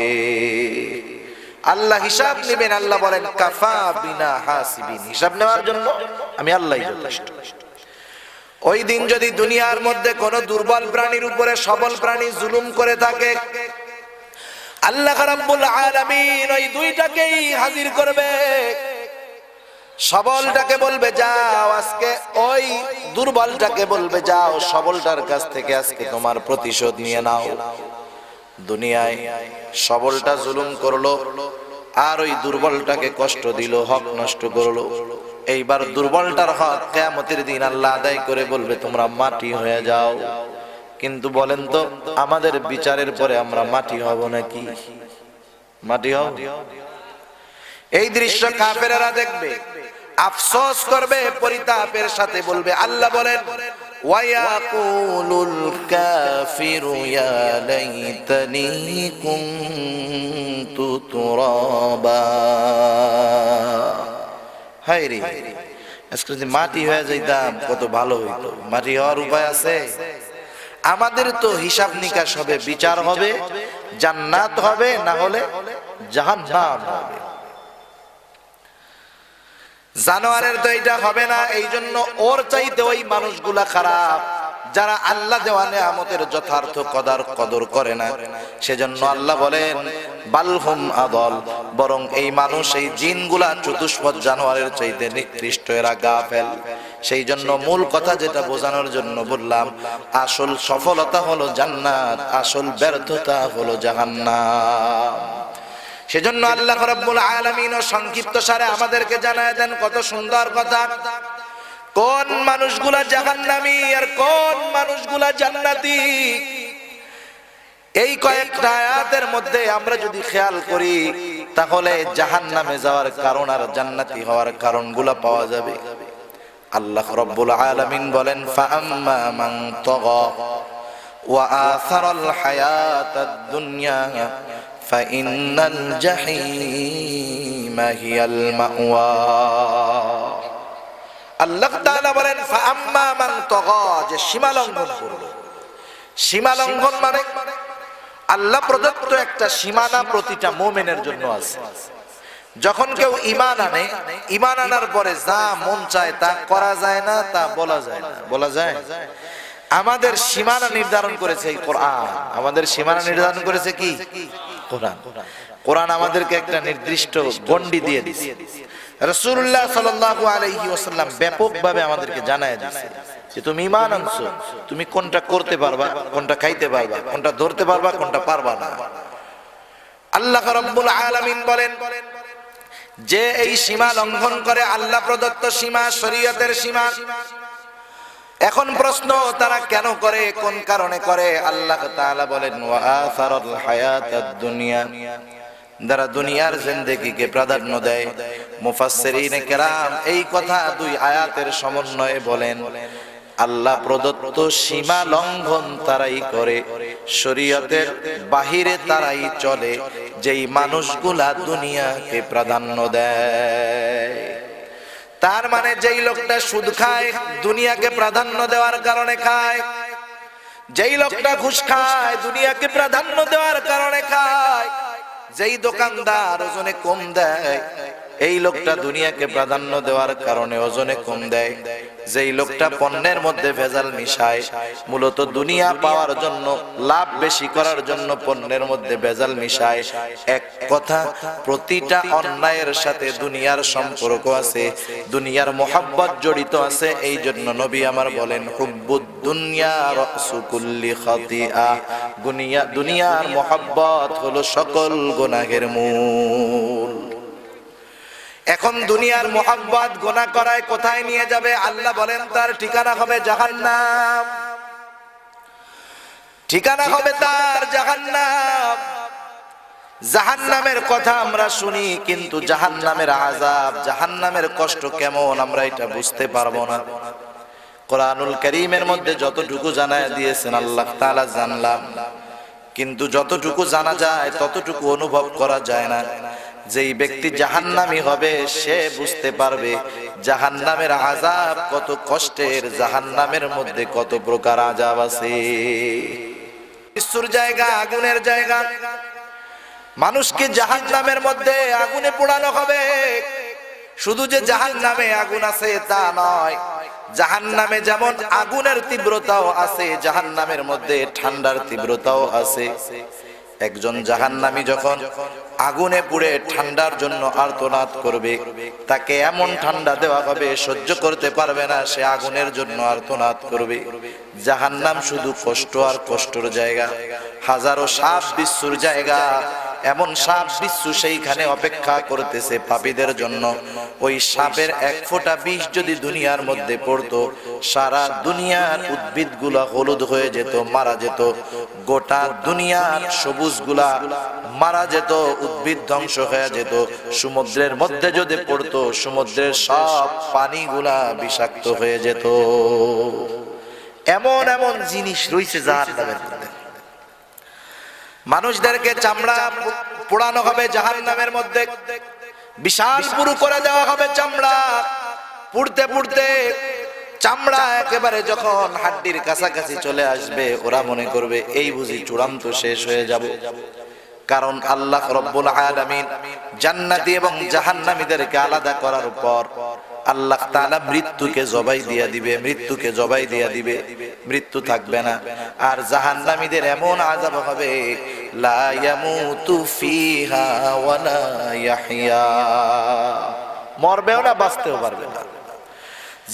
আল্লাহ হিসাব নেবেন। আল্লাহ বলেন কাফা বিনা হাসিবিন, হিসাব নেওয়ার জন্য আমি আল্লাহই যথেষ্ট। ওই দিন যদি দুনিয়ার মধ্যে কোনো দুর্বল প্রাণীর উপরে সবল প্রাণী জুলুম করে থাকে, আল্লাহ রাব্বুল আলামিন ওই দুইটাকেই হাজির করবে। সবলটাকে বলবে যাও আজকে, ওই দুর্বলটাকে বলবে যাও সবলটার কাছ থেকে আজকে তোমার প্রতিশোধ নিয়ে নাও। দুনিয়ায় সবলটা জুলুম করলো আর ওই দুর্বলটাকে কষ্ট দিল, হক নষ্ট করলো। এইবার দুর্বলটার হক কিয়ামতের দিন আল্লাহ আদায় করে বলবে তোমরা মাটি হয়ে যাও। কিন্তু বলেন তো আমাদের বিচারের পরে আমরা মাটি হব নাকি? মাটি হব? এই দৃশ্য কাফেররা দেখবে, আফসোস করবে, পরিতাপের সাথে বলবে। আল্লাহ বলেন ওয়ায়াকুলুল কাফিরু ইয়া লাইতানি কুনতু তুরাবা, হায় রে আজকে যদি মাটি হয়ে যাইতাম কত ভালো হইতো। মাটি হওয়ার উপায় আছে? আমাদের তো হিসাব নিকাশ হবে, বিচার হবে, জান্নাত হবে, না হলে জাহান্নাম হবে। জানোয়ারের তো এটা হবে না। এই জন্য ওর চাইতে ওই মানুষগুলা খারাপ যারা আল্লাহ দেওয়া নেয়ামতের যথার্থ কদর করে না। সেজন্য আল্লাহ বলেন বালহুম আদল, বরং এই মানুষ এই জিনগুলা চতুষ্পদ জানোয়ারের চাইতে নিকৃষ্ট, এরা গাফেল। সেই জন্য মূল কথা যেটা বোঝানোর জন্য বললাম, আসল সফলতা হলো জান্নাত, আসল ব্যর্থতা হলো জাহান্নাম। সেজন্য আল্লাহ রাব্বুল আলামিন সংক্ষিপ্ত সারে আমাদেরকে জানায় দেন কত সুন্দর কথা। কোন মানুষগুলা জাহান্নামী আর কোন মানুষগুলা জান্নাতি, এই কয়েকটা আয়াতের মধ্যে আমরা যদি খেয়াল করি তাহলে জাহান্নামে যাওয়ার কারণ আর জান্নাতি হওয়ার কারণগুলো পাওয়া যাবে। আল্লাহ রাব্বুল আলামিন বলেন, ফাআম্মা মান তাগা ওয়া আসারাল হায়াতাদ দুনিয়া ফাইন্নাল জাহিমা হিয়াল মাওয়া। আল্লাহ তাআলা বলেন, ফাআম্মা মান তাগা, যে সীমা লঙ্ঘন করলো। সীমা লঙ্ঘন মানে আল্লাহ প্রদত্ত একটা সীমানা প্রতিটা মুমিনের জন্য আছে। যখন কেউ ঈমান আনে, ঈমান আনার পরে যা মন চায় তা করা যায় না, তা বলা যায় না। বলা যায়? আমাদের সীমানা নির্ধারণ করেছে এই কোরআন। আমাদের সীমানা নির্ধারণ করেছে কি? কোরআন। কোরআন আমাদেরকে একটা নির্দিষ্ট গণ্ডি দিয়ে দিয়েছে। রাসূলুল্লাহ সাল্লাল্লাহু আলাইহি ওয়াসাল্লাম ব্যাপকভাবে আমাদেরকে জানায় দিয়েছে যে তুমি ঈমান আনছো, তুমি কোনটা করতে পারবা, কোনটা খাইতে পারবা, কোনটা ধরতে পারবা, কোনটা পারবা না। আল্লাহ রাব্বুল আলামিন বলেন, যে এই সীমা লঙ্ঘন করে, আল্লাহ প্রদত্ত সীমা, শরীয়তের সীমা। এখন প্রশ্ন, তারা কেন করে, কোন কারণে করে? আল্লাহ তাআলা বলেন, ওয়া আসারাল হায়াতাদ দুনিয়া, যারা দুনিয়ার জিন্দেগিকে প্রাধান্য দেয়। মুফাসসিরিনে কেরাম এই কথা দুই আয়াতের সমন্বয়ে বলেন, আল্লাহ প্রদত্ত সীমা লঙ্ঘন তারাই করে, শরীয়তের বাহিরে তারাই চলে, যেই মানুষগুলা দুনিয়াকে প্রাধান্য দেয়। তার মানে যেই লোকটা সুদ খায়, দুনিয়াকে প্রাধান্য দেওয়ার কারণে খায়। যেই লোকটা ঘুষ খায়, দুনিয়াকে প্রাধান্য দেওয়ার কারণে খায়। যেই দোকানদার ওজনে কম দেয়, এই লোকটা দুনিয়াকে প্রাধান্য দেওয়ার কারণে ওজনে কম দেয়। যেই লোকটা পণ্যের মধ্যে ভেজাল মিশায়, মূলত দুনিয়া পাওয়ার জন্য, লাভ বেশি করার জন্য পণ্যের মধ্যে ভেজাল মিশায়। এক কথা, প্রতিটা অন্যায়ের সাথে দুনিয়ার সম্পর্ক আছে, দুনিয়ার মোহাব্বত জড়িত আছে। এই জন্য নবী আমার বলেন, হুব্বুদ দুনিয়া রাসু কুল্লি খাতিআ, দুনিয়ার মোহাব্বত হলো সকল গুনাহের মূল। এখন দুনিয়ার মোহাব্বত গুনাহ করায় কোথায় নিয়ে যাবে? আল্লাহ বলেন, তার ঠিকানা হবে জাহান্নাম। ঠিকানা হবে তার জাহান্নাম। জাহান্নামের কথা আমরা শুনি, কিন্তু জাহান্নামের আযাব, জাহান্নামের কষ্ট কেমন আমরা এটা বুঝতে পারবো না। কোরআনুল কারীমের মধ্যে যতটুকু জানায় দিয়েছেন আল্লাহ তাআলা জানলাম, কিন্তু যতটুকু জানা যায় ততটুকু অনুভব করা যায় না। যেই ব্যক্তি জাহান্নামী হবে সে বুঝতে পারবে জাহান্নামের আযাব কত কষ্টের, জাহান্নামের মধ্যে কত প্রকার আযাব আছে। মৃত্যুর জায়গা, আগুনের জায়গা। মানুষকে জাহান্নামের মধ্যে আগুনে পোড়ানো হবে। শুধু যে জাহান্নামে আগুন আছে তা নয়, জাহান্নামে যেমন আগুনের তীব্রতাও আছে, জাহান্নামের মধ্যে ঠান্ডার তীব্রতাও আছে। একজন জাহান্নামী যখন আগুনে পুড়ে ঠান্ডার জন্য আর্তনাদ করবে, তাকে এমন ঠান্ডা দেওয়া হবে সহ্য করতে পারবে না, সে আগুনের জন্য আর্তনাদ করবে। জাহান্নাম শুধু কষ্ট আর কষ্টর জায়গা, হাজারো সাপ বিচ্ছুর জায়গা। এমন সাপ বিচ্ছু সেইখানে অপেক্ষা করতেছে পাপীদের জন্য। ওই সাপের এক ফোঁটা বিষ যদি দুনিয়ার মধ্যে পড়তো, সারা দুনিয়ার উদ্ভিদগুলা হলুদ হয়ে যেত, মারা যেত। গোটা দুনিয়ার সবুজগুলা মারা যেত, উদ্ভিদ ধ্বংস হয়ে যেত। সমুদ্রের মধ্যে যদি পড়তো, সমুদ্রের সব পানিগুলা বিষাক্ত হয়ে যেত। এমন এমন জিনিস রয়েছে জাহান্নামের মধ্যে। মানুষদেরকে চামড়া পোড়ানো হবে জাহান্নামের মধ্যে, বিশাল পুরু করে দেওয়া হবে চামড়া। পুড়তে পুড়তে চামড়া একেবারে যখন হাড্ডির কাছাকাছি চলে আসবে, ওরা মনে করবে এই বুঝি চূড়ান্ত শেষ হয়ে যাব। কারণ আল্লাহ রব্বুল আলামিন জান্নাতি এবং জাহান্নামীদেরকে আলাদা করার পর আল্লাহ তাআলা মৃত্যুকে জবাই দিয়া দিবে, মৃত্যুকে জবাই দিয়া দিবে, মৃত্যু থাকবে না। আর জাহান্নামীদের এমন আযাব হবে, লা ইয়ামুতু ফিহা ওয়ালা ইয়াহইয়া, মরবেও না, বাঁচতেও পারবে না।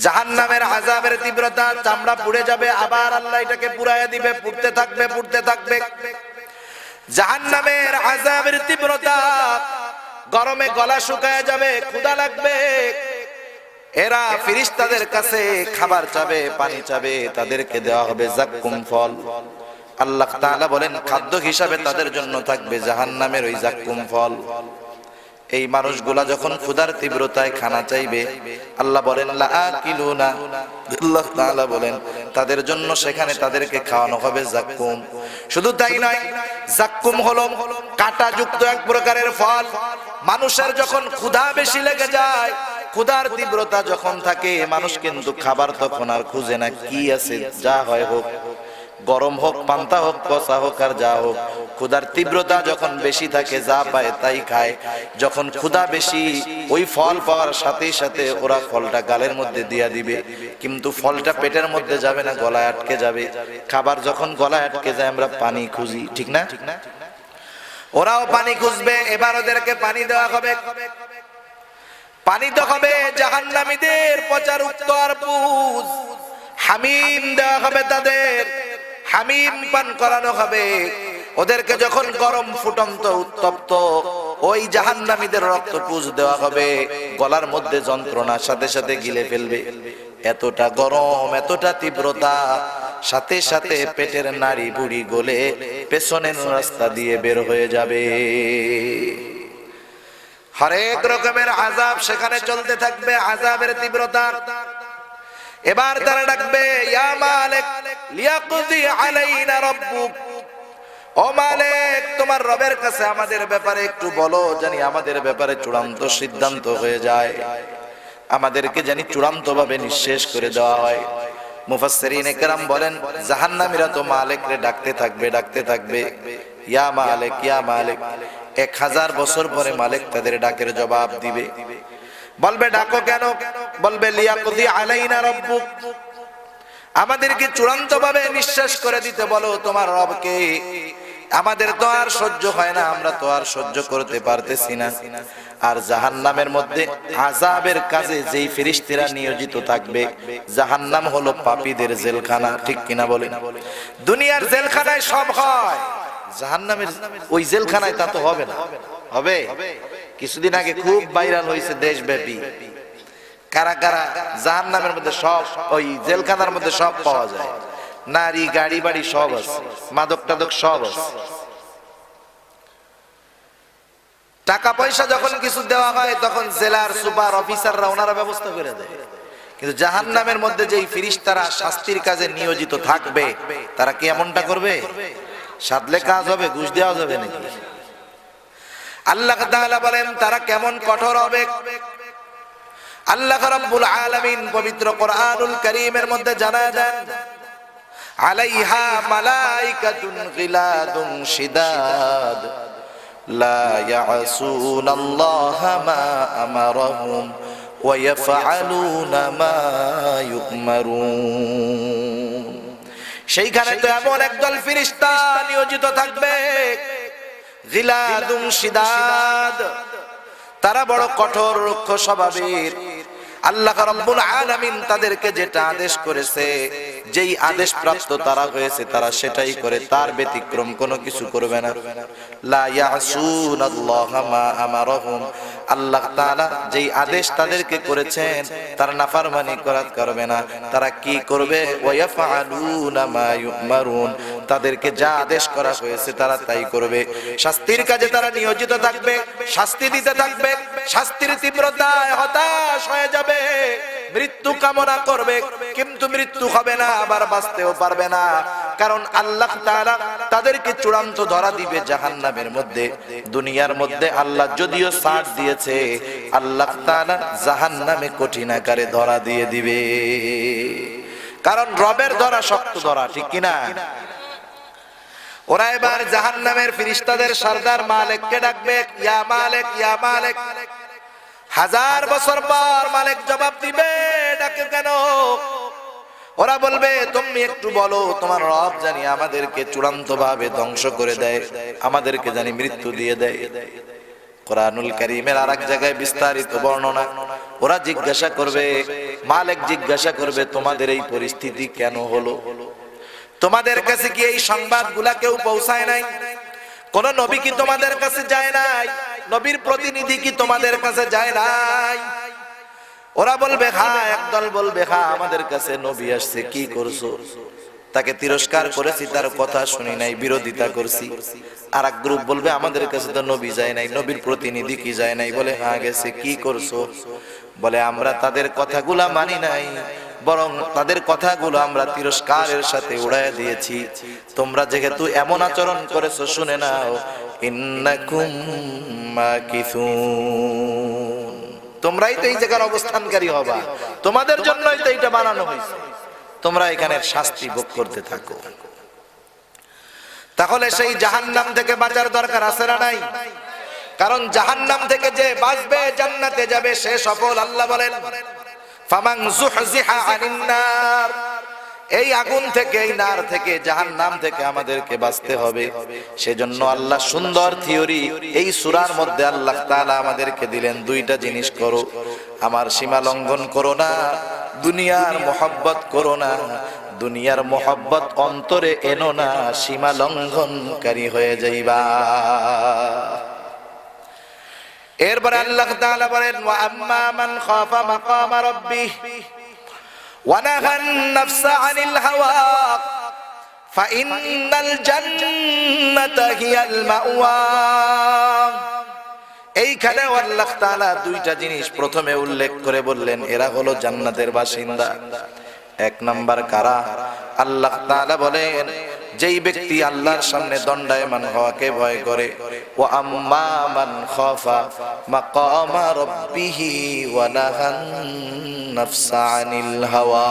জাহান্নামের আযাবের তীব্রতা, চামড়া পুড়ে যাবে, আবার আল্লাহ এটাকে পুড়াইয়া দিবে, পুড়তে থাকবে, পুড়তে থাকবে। জাহান্নামের আযাবের তীব্রতা, গরমে গলা শুকায় যাবে, ক্ষুধা লাগবে। এরা ফেরেশতাদের কাছে খাবার চাবে, পানি চাবে, তাদেরকে দেওয়া হবে যাক্কুম ফল। আল্লাহ তাআলা বলেন খাদ্য হিসাবে তাদের জন্য থাকবে জাহান্নামের ওই যাক্কুম ফল। এই মানুষগুলা যখন ক্ষুধার তীব্রতায় খানা চাইবে, আল্লাহ বলেন লা আকিলুনা, আল্লাহ তাআলা বলেন তাদের জন্য সেখানে তাদেরকে খাওয়ানো হবে যাক্কুম। শুধু তাই নয়, যাক্কুম হলো কাঁটাযুক্ত এক প্রকারের ফল। মানুষের যখন ক্ষুধা বেশি লেগে যায়, ক্ষুধার তীব্রতা যখন থাকে, মানুষ কিন্তু খাবার তখন আর খুঁজে না, কি আছে যা হয় হোক, গরম হোক, পান্তা হোক, কষা হোক, আর যা হোক, ক্ষুধার তীব্রতা যখন বেশি থাকে যা পায় তাই খায়। যখন ক্ষুধা বেশি, ওই ফল পাওয়ার সাথে সাথে ওরা ফলটা গালের মধ্যে দিয়া দিবে, কিন্তু ফলটা পেটের মধ্যে যাবে না, গলায় আটকে যাবে। খাবার যখন গলায় আটকে যায় আমরা পানি খুঁজি, ঠিক না? ওরাও পানি খুঁজবে, এবার ওদেরকে পানি দেওয়া হবে। পানি তো হবে জাহান্নামীদের পচার উক্ত আর পুজ। হামিম দেওয়া হবে তাদের, হামিম পান করানো হবে ওদেরকে। যখন গরম ফুটন্ত উত্তপ্ত ওই জাহান্নামীদের রক্ত পুজ দেওয়া হবে, গলার মধ্যে যন্ত্রণার সাথে সাথে গিলে ফেলবে। এতটা গরম, এতটা তীব্রতা, সাথে সাথে পেটের নাড়ি বুড়ি গলে পেছনের রাস্তা দিয়ে বের হয়ে যাবে। হরেক রকমের আযাব সেখানে চলতে থাকবে, আযাবের তীব্রতা। এবার তারা ডাকবে ইয়া মালিক লিয়াকদি আলাইনা রাব্বুক, ও মালিক তোমার রবের কাছে আমাদের ব্যাপারে একটু বলো, জানি আমাদের ব্যাপারে চূড়ান্ত সিদ্ধান্ত হয়ে যায়, আমাদেরকে জানি চূড়ান্ত ভাবে নিঃশেষ করে দেওয়া হয়। মুফাসসিরিনে কেরাম বলেন জাহান্নামীরা তো মালিকরে ডাকতে থাকবে, ডাকতে থাকবে, ইয়া মালিক, ইয়া মালিক। 1000 বছর পরে মালিক তাদের ডাকের জবাব দিবে। বলবে ডাকো কেন? বলবে লিয়াকদি আলাইনা রাব্বুক, আমাদেরকে চূড়ান্ত ভাবে নিঃশেষ করে দিতে বলো তোমার রবকে। আমাদের তো আর সহ্য হয় না, আমরা তো আর সহ্য করতে পারতেছি না। আর জাহান্নামের মধ্যে আযাবের কাজে যেই ফেরেশতারা নিয়োজিত থাকবে, জাহান্নাম হলো পাপীদের জেলখানা, ঠিক কিনা বলেন? দুনিয়ার জেলখানায় সব হয়, জাহান্নামের ওই জেলখানায় তা তো হবে না। হবে? কিছুদিন আগে খুব ভাইরাল হয়েছে দেশব্যাপী, কারা কারা জাহান্নামের মধ্যে সব, ওই জেলখানার মধ্যে সব পাওয়া যায়, নারী, গাড়ি বাড়ি সব আছে, মাদক টাদক সব আছে। টাকা পয়সা যখন কিছু দেওয়া হয় তখন জেলার সুপার অফিসাররা ওনারা ব্যবস্থা করে দেয়। কিন্তু জাহান্নামের মধ্যে যেই ফেরেশতারা শাস্তির কাজে নিয়োজিত থাকবে, তারা কি এমনটা করবে? সাধলে কাজ হবে, ঘুষ দেওয়া যাবে নাকি? আল্লাহ তাআলা বলেন তারা কেমন কঠোর হবে। আল্লাহ রাব্বুল আলামিন পবিত্র কোরআনুল কারীমের মধ্যে জানায় দেন আলাইহা মালাইকাতুন গিলাদুন শিদাদ লা ইয়াসুনাল্লাহা মা আমারাহুম ওয়া ইয়াফআলুনা মা ইউমারুন। সেইখানে তো এমন একদল ফেরেশতা নিয়োজিত থাকবে, গিলাদুন শিদাদ, তারা বড় কঠোর রুক্ষ স্বভাবের। আল্লাহ রাব্বুল আলামিন তাদেরকে যেটা আদেশ করেছে, যেই আদেশ প্রাপ্ত তারা হয়েছে, তারা সেটাই করে, তার ব্যতিক্রম কোনো কিছু করবে না। লা ইয়াসুনাল্লাহা মা আমারাহুম, আল্লাহ তাআলা যেই আদেশ তাদেরকে করেছেন তারা নাফরমানি করবে না। তারা কি করবে? ওয়া ইয়াফআলুনা মা ইউমারুন, তাদেরকে যা আদেশ করা হয়েছে তারা তাই করবে। শাস্তির কাজে তারা নিয়োজিত থাকবে, শাস্তি দিতে থাকবে, শাস্তির তীব্রতায় হতাশ হয়ে যাবে, মৃত্যু কামনা করবে, কিন্তু মৃত্যু হবে না, আবার বাঁচতেও পারবে না। কারণ আল্লাহ তাআলা তাদেরকে চূড়ান্ত ধরা দিবে জাহান্নামের মধ্যে। দুনিয়ার মধ্যে আল্লাহ যদিও ছাড় দিয়েছে, আল্লাহ তাআলা জাহান্নামে কঠিন আকারে ধরা দিয়ে দিবে। কারণ রবের ধরা শক্ত ধরা, ঠিক কিনা? ওরা এবার জাহান্নামের ফেরেশতাদের সরদার মালিককে ডাকবে, ইয়া মালিক, ইয়া মালিক। 1000 বছর পর মালিক জবাব দিবে, ডাকে কেন? ওরা বলবে তুমি একটু বলো তোমার রব জানি আমাদেরকে চূড়ান্ত ভাবে ধ্বংস করে দেয়, আমাদেরকে জানি মৃত্যু দিয়ে দেয়। কোরআনুল কারীমের আরেক জায়গায় বিস্তারিত বর্ণনা। ওরা জিজ্ঞাসা করবে, মালিক জিজ্ঞাসা করবে তোমাদের এই পরিস্থিতি কেন হলো? তোমাদের কাছে কি এই সংবাদগুলা কেউ পৌঁছায় নাই? কোন নবী কি তোমাদের কাছে যায় নাই? নবীর প্রতিনিধি কি তোমাদের কাছে যায় নাই? ওরা বলবে হ্যাঁ, একদল বলবে হ্যাঁ আমাদের কাছে নবী আসছে, কি করছো? তাকে তিরস্কার করেছি, তার কথা শুনি নাই, বিরোধিতা করছি। আর এক গ্রুপ বলবে আমাদের কাছে তো নবী যায় নাই, নবীর প্রতিনিধি কি যায় নাই? বলে হ্যাঁ গেছে, কি করছো? বলে আমরা তাদের কথাগুলা মানি নাই, বরং তাদের কথাগুলো আমরা তিরস্কারের সাথে উড়াইয়া দিয়েছি। তোমরা যেহেতু এমন আচরণ করেছো, শুনে নাও, ইন্নাকুম মাকিসুন, তোমরাই তো এই জায়গার অবস্থানকারী হবা, তোমাদের জন্যই তো এটা বানানো হয়েছে, তোমরা এখানে শাস্তি ভোগ করতে থাকো। তাহলে সেই জাহান্নাম থেকে বাঁচার দরকার আছে না নাই? কারণ জাহান্নাম থেকে যে বাঁচবে জান্নাতে যাবে সে সফল। আল্লাহ বলেন ফামান যুহজিহা আনিন নার, এই আগুন থেকে, এই নার থেকে, জাহান্নাম থেকে আমাদেরকে বাঁচতে হবে। সেজন্য আল্লাহ সুন্দর থিওরি এই সূরার মধ্যে আল্লাহ তাআলা আমাদেরকে দিলেন, দুইটা জিনিস করো, আমার সীমা লঙ্ঘন করো না, দুনিয়ার মোহাব্বত করো না, দুনিয়ার মোহাব্বত অন্তরে এনো না, সীমা লঙ্ঘনকারী হয়ে যাইবা। এরপরে আল্লাহ তাআলা বলেন ওয়া আম্মা মান খাফা মাকামা রাব্বিহ ওয়া নাহান নাফসা আনিল হাওয়া ফাইন্নাল জান্নাতা হিয়াল মাওয়া। এইখানে আল্লাহ তাআলা দুইটা জিনিস প্রথমে উল্লেখ করে বললেন, এরা হলো জান্নাতের বাসিন্দা। এক নাম্বার কারা? আল্লাহ তাআলা বলেন যেই ব্যক্তি আল্লাহর সামনে দণ্ডায়মান হওয়াকে ভয় করে, ওয়া আম্মা মান খাফা মাকামা রাব্বিহি ওয়া নাহান নাফসা আনিল হাওয়া,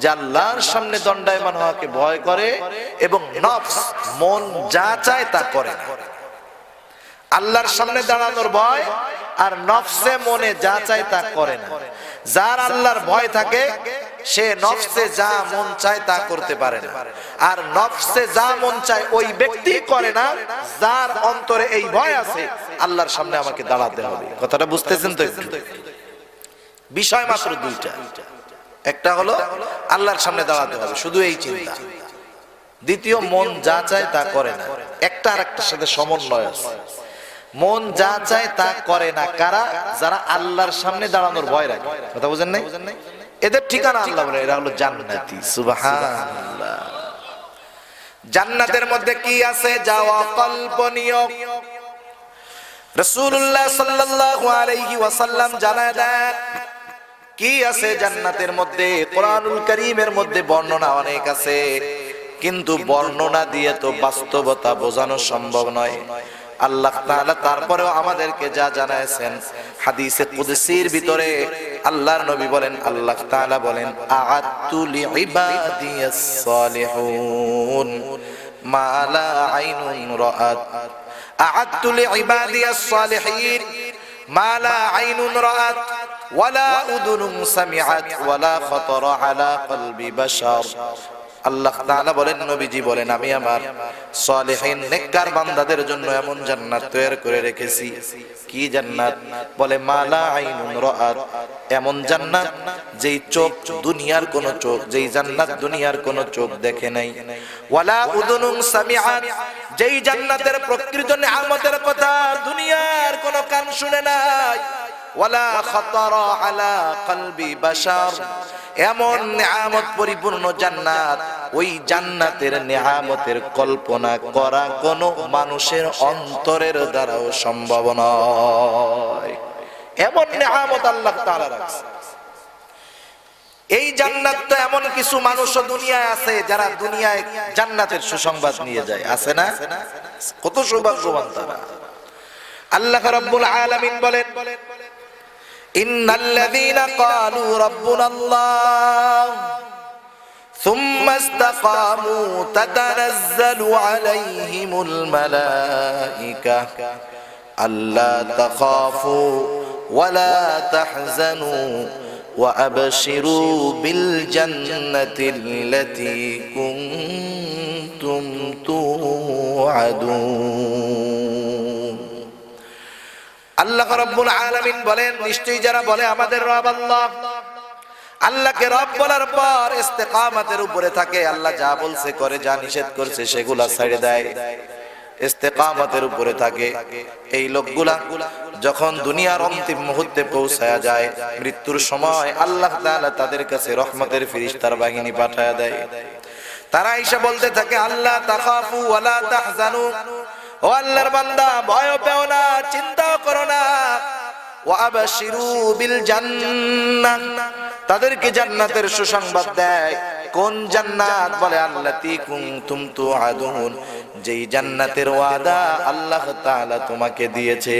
যে আল্লাহর সামনে দণ্ডায়মান হওয়াকে ভয় করে এবং নফস, মন যা চায় তা করে না। আল্লাহর সামনে দাঁড়ানোর ভয় আর নফসে মনে যা চায় তা করে না। যার আল্লাহর ভয় থাকে সে নফসে যা মন চায় তা করতে পারে না, আর নফসে যা মন চায় ওই ব্যক্তি করে না যার অন্তরে এই ভয় আছে আল্লাহর সামনে আমাকে দাঁড়াতে হবে। কথাটা বুঝতেছেন তো? একটু বিষয় মাত্র দুইটা, একটা হলো আল্লাহর সামনে দাঁড়াতে হবে, শুধু এই চিন্তা। দ্বিতীয়, মন যা চায় তা করে না। একটা আর একটার সাথে সমন্বয় আছে। মন যা চায় তা করে না কারা? যারা আল্লাহর সামনে দাঁড়ানোর ভয় রাখে। কথা বুঝেন নাই? এদের ঠিকানা আল্লাহ বলে এরা হলো জান্নাতি। সুবহানাল্লাহ। জান্নাতের মধ্যে কি আছে যা অকল্পনীয়? রাসূলুল্লাহ সাল্লাল্লাহু আলাইহি ওয়াসাল্লাম জানায় দেন কি আছে জান্নাতের মধ্যে। কোরআনুল কারীমের মধ্যে বর্ণনা অনেক আছে, কিন্তু বর্ণনা দিয়ে তো বাস্তবতা বোঝানো সম্ভব নয়। আল্লাহ তাআলা তারপরেও আমাদেরকে যা জানাইছেন, হাদিসে কুদসির ভিতরে আল্লাহর নবী বলেন, আল্লাহ তাআলা বলেন আ'আদতু লিইবাদিয়াস সালিহুন মা লা আইনুন রাআত, আ'আদতু লিইবাদিয়াস সালিহিন মা লা আইনুন রাআত ওয়ালা উযুনুন সামিআত ওয়ালা খাতারা আলা কলবি বাশার। আল্লাহ তাআলা বলেন, নবীজি বলেন, আমি আমার সালেহিন নেককার বান্দাদের জন্য এমন জান্নাত তৈরি করে রেখেছি। কি জান্নাত? বলে মালা আইনুন রাআত, এমন জান্নাত যেই চোখ, দুনিয়ার কোন চোখ, যেই জান্নাত দুনিয়ার কোন চোখ দেখে নাই। ওয়ালা উযুনুন সামিআত, যেই জান্নাতের প্রকৃত নিয়ামতের কথা দুনিয়ার কোন কান শুনে নাই। ওয়ালা খাতারা আলা কলবি বাশার, এমন নিয়ামত পরিপূর্ণ জান্নাত, ওই জান্নাতের নিয়ামতের কল্পনা করা কোন মানুষের অন্তরের দ্বারাও সম্ভব নয়। এমন নিয়ামত আল্লাহ তাআলা রাখছে। এই জান্নাত তো এমন কিছু মানুষও দুনিয়ায় আছে যারা দুনিয়ায় জান্নাতের সুসংবাদ নিয়ে যায়, আছে না? কত সৌভাগ্যবান তারা। আল্লাহ রাব্বুল আলামিন বলেন ইন্নাল্লাযীনা ক্বালু রাব্বুনাল্লাহ ثم استقاموا تتنزل عليهم الملائكة ألا تخافوا ولا تحزنوا وأبشروا بالجنة التي كنتم توعدون। আল্লাহ রাব্বুল আলামিন বলেন, নিশ্চয়ই যারা বলে আমাদের রব আল্লাহ, আল্লাহকে রব বলার পর ইস্তেকামতের উপরে থাকে, আল্লাহ যা বলছে করে, যা নিষেধ করছে সেগুলা ছেড়ে দেয়, ইস্তেকামতের উপরে থাকে, এই লোকগুলা যখন দুনিয়ার অন্তিম মুহূর্তে পৌঁছায়া যায়, মৃত্যুর সময় আল্লাহ তাআলা তাদের কাছে রহমতের ফেরেশতার বাহিনী পাঠায়া দেয়। তারা এসে বলতে থাকে, আল্লাহ তাখাফু ওয়ালা তাহজানু, ও আল্লাহর বান্দা ভয় পেও না, চিন্তাও করো না, ওয়া আবশিরু বিল জান্নাহ, তাদেরকে জান্নাতের সুসংবাদ দেয়। কোন জান্নাত? বলে আল্লাতী কুনতুম তুআদুন, যেই জান্নাতের ওয়াদা আল্লাহ তাআলা তোমাকে দিয়েছে।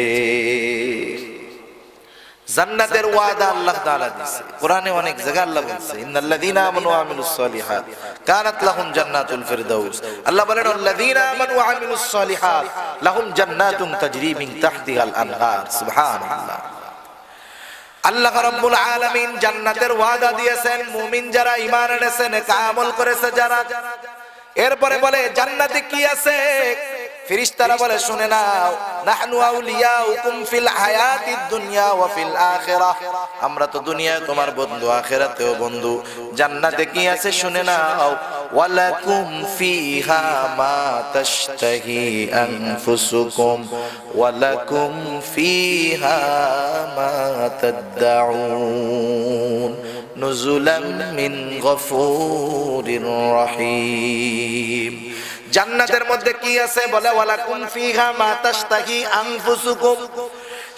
জান্নাতের ওয়াদা আল্লাহ তাআলা দিয়েছে। কোরআনে অনেক জায়গায় আল্লাহ বলেছে, ইন্নাল্লাযীনা আমানু ওয়া আমিলুস সালিহাত কানাত লাহুম জান্নাতুল ফিরদাউস। আল্লাহ বলেন, আল্লাযীনা আমানু ওয়া আমিলুস সালিহাত লাহুম জান্নাতুন তাজরি মিন তাহতিহাল আনহার। সুবহানাল্লাহ। আল্লাহ রাব্বুল আলামিন জান্নাতের ওয়াদা দিয়েছেন মুমিন যারা ঈমান এনেছে, নেক আমল করেছে যারা। এরপরে বলে জান্নাতে কি আছে? ফেরেশতারা বলে, শুনে নাও, নাহনু আউলিয়াউকুম ফিল হায়াতিদ দুনিয়া ওয়া ফিল আখিরাহ, আমরা তো দুনিয়ায় তোমার বন্ধু, আখিরাতেও বন্ধু। জান্নাতে কি আছে শুনে নাও, ওয়ালাকুম ফিহা মা তাশতাহি আনফুসুকুম ওয়ালাকুম ফিহা মা তাদউন নুজুলাম মিন গফুরির রহিম। জান্নাতের মধ্যে কি আছে? বলে ওয়ালাকুম ফিহা মা তাশতাহি আনফুসুকুম।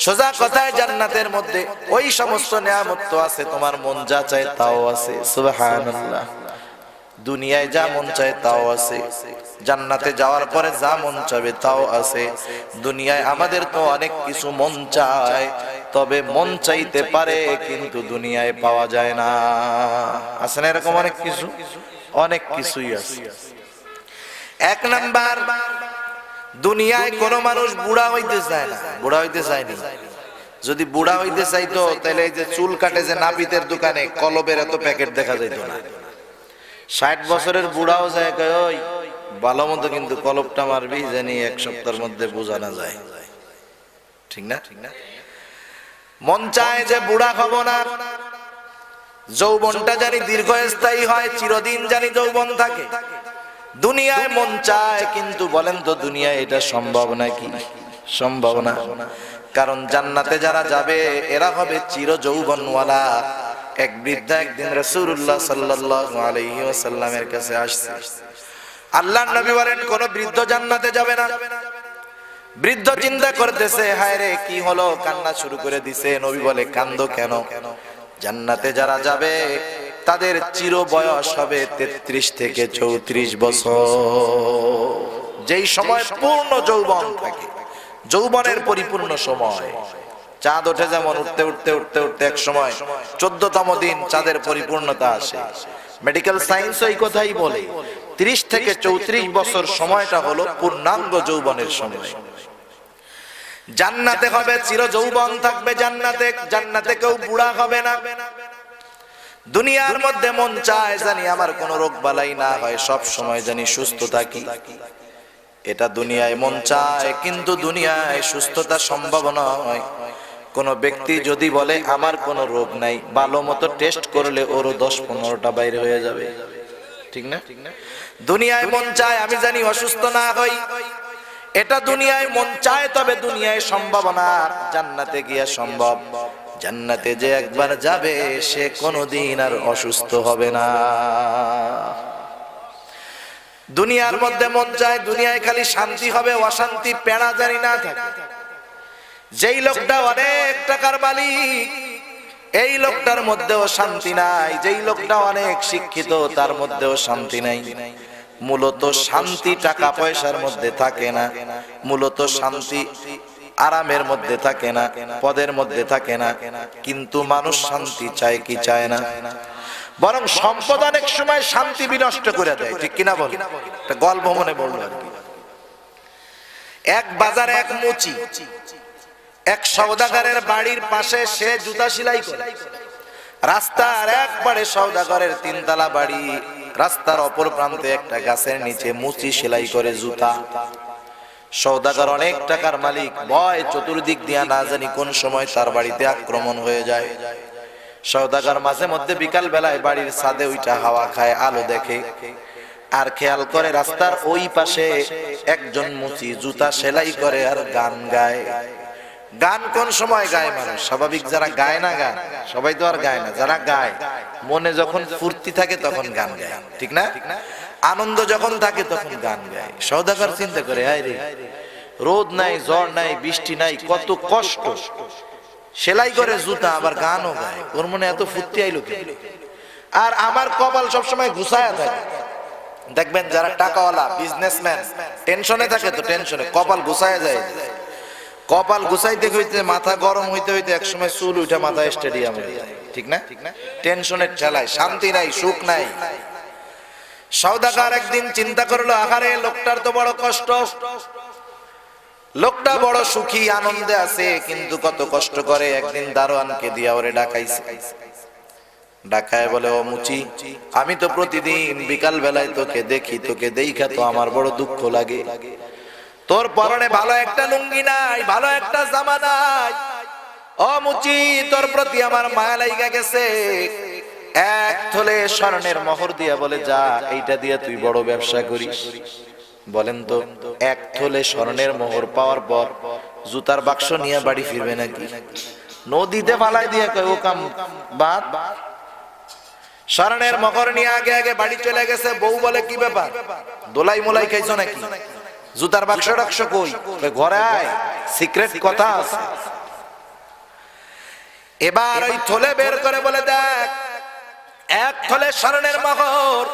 সোজা কথায় জান্নাতের মধ্যে ওই সমস্ত নিয়ামত তো আছে, তোমার মন যা চায় তাও আছে। সুবহানাল্লাহ। দুনিয়ায় যা মন চায় তাও আছে, জান্নাতে যাওয়ার পরে যা মন চাবে তাও আছে। দুনিয়ায় আমাদের তো অনেক কিছু মন চায়, তবে মন চাইতে পারে কিন্তু দুনিয়ায় পাওয়া যায় না। আছে না এরকম অনেক কিছু? অনেক কিছুই আছে। এক নাম্বার, দুনিয়ায় কোন মানুষ বুড়া হইতে চায় না। বুড়া হইতে চায়নি। যদি বুড়া হইতে চাইতো তাহলে এই যে চুল কাটে যে নাপিতের দোকানে কলবের এত প্যাকেট দেখা যাইতো না। 60 বছরের বুড়াও যায়, ওই ভালো মতো কিন্তু কলবটা মারবি জানি এক সপ্তাহের মধ্যে বোঝা না যায়। ঠিক না? মন চায় যে বুড়া হব না, যৌবনটা জানি দীর্ঘস্থায়ী হয়, চিরদিন জানি যৌবন থাকে। দুনিয়ায় মন চায়, কিন্তু বলেন তো দুনিয়ায় এটা সম্ভব নাকি? সম্ভব না। কারণ জান্নাতে যারা যাবে এরা হবে চির যৌবনওয়ালা। এক বৃদ্ধা একদিন রাসূলুল্লাহ সাল্লাল্লাহু আলাইহি ওয়াসাল্লামের কাছে আসছে। আল্লাহর নবী বলেন, কোন বৃদ্ধ জান্নাতে যাবে না। বৃদ্ধ চিন্তা করতেছে, হায় রে কি হলো, কান্না শুরু করে দিছে। নবী বলে, কান্দো কেন? জান্নাতে যারা যাবে তাদের চির বয়স হবে 33 থেকে 34 বছর, যেই সময় পূর্ণ যৌবন থাকে, যৌবনের পরিপূর্ণ সময়। চাঁদ ওঠে যেমন উঠতে উঠতে উঠতে উঠতে এক সময় 14তম দিন চাঁদের পরিপূর্ণতা আসে। মেডিকেল সায়েন্স এই কথাই বলে, 30 থেকে 34 বছর সময়টা হলো পূর্ণাঙ্গ যৌবনের সময়। জান্নাতে হবে চির যৌবন থাকবে জান্নাতে। জান্নাতে কেউ বুড়া হবে না। দুনিয়ার মধ্যে মন চায় জানি আমার কোনো রোগ বালাই না হয়, সব সময় জানি সুস্থ থাকি। এটা দুনিয়ায় মন চায়, কিন্তু দুনিয়ায় সুস্থতা সম্ভব নয়। কোন ব্যক্তি যদি বলে আমার কোনো রোগ নাই, ভালো মতো টেস্ট করলে ওরও 10-15টা বাইরে হয়ে যাবে। ঠিক না? দুনিয়ায় মন চায় আমি জানি অসুস্থ না হই, এটা দুনিয়ায় মন চায়, তবে দুনিয়ায় সম্ভব না। জান্নাতে গিয়া সম্ভব। জান্নাতে যে একবার যাবে সে কোনোদিন আর অসুস্থ হবে না। দুনিয়ার মধ্যে মন চায় দুনিয়ায় খালি শান্তি হবে, অশান্তি পেড়া জানি না থাকে। যেই লোকটা অনেক টাকার মালিক, এই লোকটার মধ্যেও শান্তি নাই। যেই লোকটা অনেক শিক্ষিত, তার মধ্যেও শান্তি নাই। মূলত শান্তি টাকা পয়সার মধ্যে থাকে না, মূলত শান্তি আরামের মধ্যে থাকে না, পদের মধ্যে থাকে না। কিন্তু মানুষ শান্তি চায় কি চায় না? বরং সম্পদ অনেক সময় শান্তি বিনষ্ট করে দেয়। ঠিক কিনা বল? একটা গল্প মনে পড়লো আর কি। এক বাজারে এক মুচি এক সওদাগরের বাড়ির পাশে সে জুতা সেলাই করে। রাস্তার একবারে সওদাগরের 3 তলা বাড়ি, রাস্তার অপর প্রান্তে একটা গাছের নিচে মুচি সেলাই করে জুতা। সওদাগর অনেক টাকার মালিক, ভয় চতুর্দিক দিয়া না জানি কোন সময় তার বাড়িতে আক্রমণ হয়ে যায়। সওদাগর মাঝে মধ্যে বিকাল বেলায় বাড়ির ছাদে উঠা হাওয়া খায়, আলো দেখে, আর খেয়াল করে রাস্তার ওই পাশে একজন মুচি জুতা সেলাই করে আর গান গায়। গান কোন সময় গায় মানুষ? স্বাভাবিক যারা গায় না গান, সবাই তো আর গায় না, যারা গায় মনে যখন ফুর্তি থাকে তখন গান গায়, ঠিক না? আনন্দ যখন থাকে তখন গান গায়। সওদাগর চিন্তা করে, আয় রে, রোদ নাই, ঝড় নাই, বৃষ্টি নাই, কত কষ্ট, সেলাই করে জুতা, আবার গানও গায়, ওর মনে এত ফুর্তি আইলো কেন? আর আমার কপাল সবসময় ঘুষায়া থাকে। দেখবেন যারা টাকাওয়ালা বিজনেসম্যান টেনশনে থাকে, তো টেনশনে কপাল ঘুষায়া যায়। কপাল গুছাইতে হইতে, মাথা গরম হইতে হইতে একসময় চুল উঠে মাথা স্টেডিয়ামে যায়, ঠিক না? টেনশনের ঠেলায় শান্তি নাই, সুখ নাই। সওদাগর একদিন চিন্তা করলো, আহারে লোকটার তো বড় কষ্ট, লোকটা বড় সুখী আনন্দে আছে, কিন্তু কত কষ্ট করে। একদিন দারোয়ানকে দিয়া ওরে ডাকাইছে, ডাকায় বলে, ও মুচি, আমি তো প্রতিদিন বিকাল বেলায় তোকে দেখি, তোকে দেইখা তো আমার বড় দুঃখ লাগে। তোর পরনে ভালো একটা লুঙ্গি নাই, ভালো একটা জামা নাই। ও মুচি, তোর প্রতি আমার মায়া লাইগা গেছে। এক থলে স্বর্ণের মোহর দিয়া বলে, যা, এইটা দিয়া তুই বড় ব্যবসা করিস। বলেন তো, এক থলে স্বর্ণের মোহর পাওয়ার পর জুতার বাক্স নিয়ে বাড়ি ফিরবে নাকি? নদীতে ফালাই দিয়ে কয়, ও কাম বাদ। স্বর্ণের মোহর নিয়ে আগে আগে বাড়ি চলে গেছে। বউ বলে, কি ব্যাপার, দোলাই মোলাই খাইছো নাকি? জুতার বাক্স রাখছো কই? ঘরে আয়, সিক্রেট কথা আছে। এবার ওই থলে বের করে বলে, দেখ, এক থলে স্বর্ণের মোহর।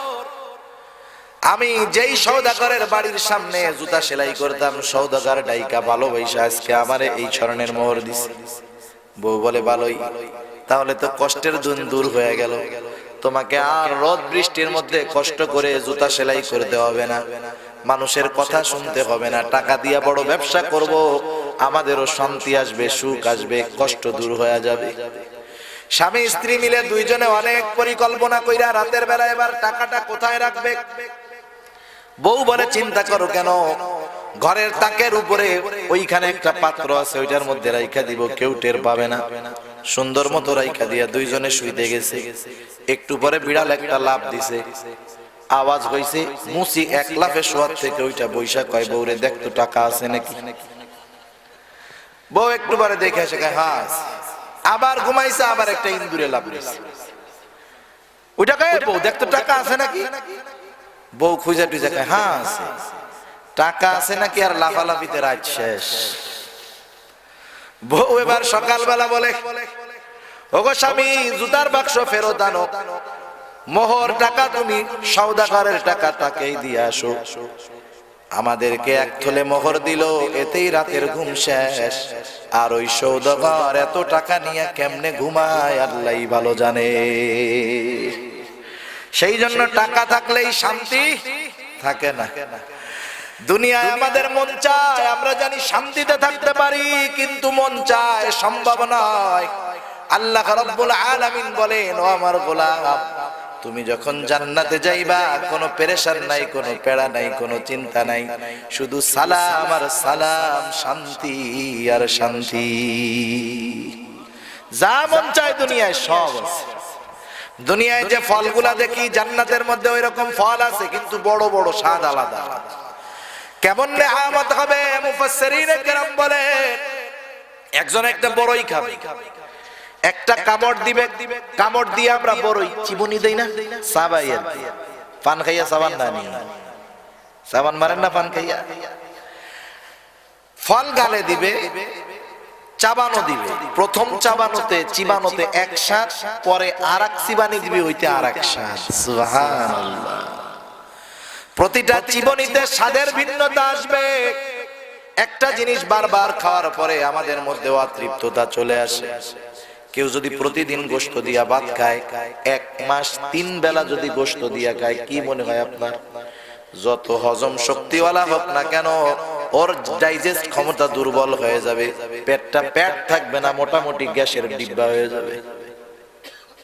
আমি যেই সওদাগরের বাড়ির সামনে জুতা সেলাই করতাম, সওদাগর ডাইকা ভালোবাসা আজকে আমারে এই স্বর্ণের মোহর দিছে। বউ বলে, ভালোই, তাহলে তো কষ্টের দিন দূর হয়ে গেল। তোমাকে আর রোদ বৃষ্টির মধ্যে কষ্ট করে জুতা সেলাই করতে হবে না, মানুষের কথা শুনতে হবে না, টাকা দিয়া বড় ব্যবসা করব, আমাদেরও শান্তি আসবে, সুখ আসবে, কষ্ট দূর হয়ে যাবে। স্বামী স্ত্রী মিলে দুইজনে অনেক পরিকল্পনা কইরা রাতের বেলা এবার টাকাটা কোথায় রাখবে। বউ বলে, চিন্তা করো কেন, ঘরের তাকের উপরে ওইখানে একটা পাত্র আছে, ওইটার মধ্যে রাইখা দিব, কেউ টের পাবে না। সুন্দর মতো রাইখা দিয়া দুইজনে শুইতে গেছে। একটু পরে বিড়াল একটা লাফ দিছে, আওয়াজ হইছে, মুসি এক লাফে শোয়ার থেকে ওইটা বৈশা কয়, বউরে দেখ তো টাকা আছে নাকি। বউ একটু পরে দেখে আসে, হ্যাঁ। আবার ঘুমাইছে, আবার একটা ইন্দুরে লাফ দিছে। ওইটা কয়, বউ দেখ তো টাকা আছে নাকি। বউ খুঁজা টুজা কয়, হ্যাঁ আছে। টাকা আছে নাকি আর লাফালাফিতে রাত শেষ। বউ এবার সকালবেলা বলে, ওগো স্বামী, জুতার বাক্স ফেরত আনো, মোহর টাকা তুমি সওদাগরের টাকা তাকেই দিয়ে আসো। আমাদেরকে এক থলে মোহর দিল, এতেই রাতের ঘুম শেষ। আর ওই সওদাগর এত টাকা নিয়ে কেমনে ঘুমায় আল্লাহই ভালো জানে। সেই জন্য টাকা থাকলেই শান্তি থাকে না। দুনিয়ায় আমাদের মন চায়, আমরা জানি শান্তিতে থাকতে পারি, কিন্তু মন চায় সম্ভব নয়। আল্লাহ রাব্বুল আলামিন বলেন, ও আমার গোলাম, তুমি যখন জান্নাতে যাইবা, কোনো পেরেশান নাই, কোনো পেড়া নাই, কোনো চিন্তা নাই, শুধু সালাম আর সালাম, শান্তি আর শান্তি। যা মন চায় দুনিয়ায় সব আছে। দুনিয়ায় যে ফলগুলা দেখি, জান্নাতের মধ্যে ওই রকম ফল আছে, কিন্তু বড় বড় স্বাদ আলাদা। কেমন নেয়ামত হবে, মুফাসসিরিনে কেরাম বলেন, একজন একটা বড়ই খাবে, একটা কামড় দিবে, কামড় দিয়ে আমরা বড়ই চিবুনি দেই না, সাবাই আর কি, পান খাইয়া সাবান দানি, সাবান মারেন না পান খাইয়া। ফল গালে দিবে, চাবানো দিবে, প্রথম চাবানোতে চিবানোতে এক স্বাদ, পরে আরেক চিবানি দিবে, হইতে আরেক স্বাদ। সুবহানাল্লাহ। প্রতিটা চিবনিতে স্বাদের ভিন্নতা আসবে। একটা জিনিস বারবার খাওয়ার পরে আমাদের মধ্যে অতৃপ্ততা চলে আসে। কেউ যদি প্রতিদিন গোশত দিয়া ভাত খায়, 1 মাস 3 বেলা যদি গোশত দিয়া খায়, কি মনে হয় আপনার? যত হজম শক্তিওয়ালা হোক না কেন, ওর ডাইজেস্ট ক্ষমতা দুর্বল হয়ে যাবে, পেটটা পেট থাকবে না, মোটামুটি গ্যাসের ডিব্বা হয়ে যাবে,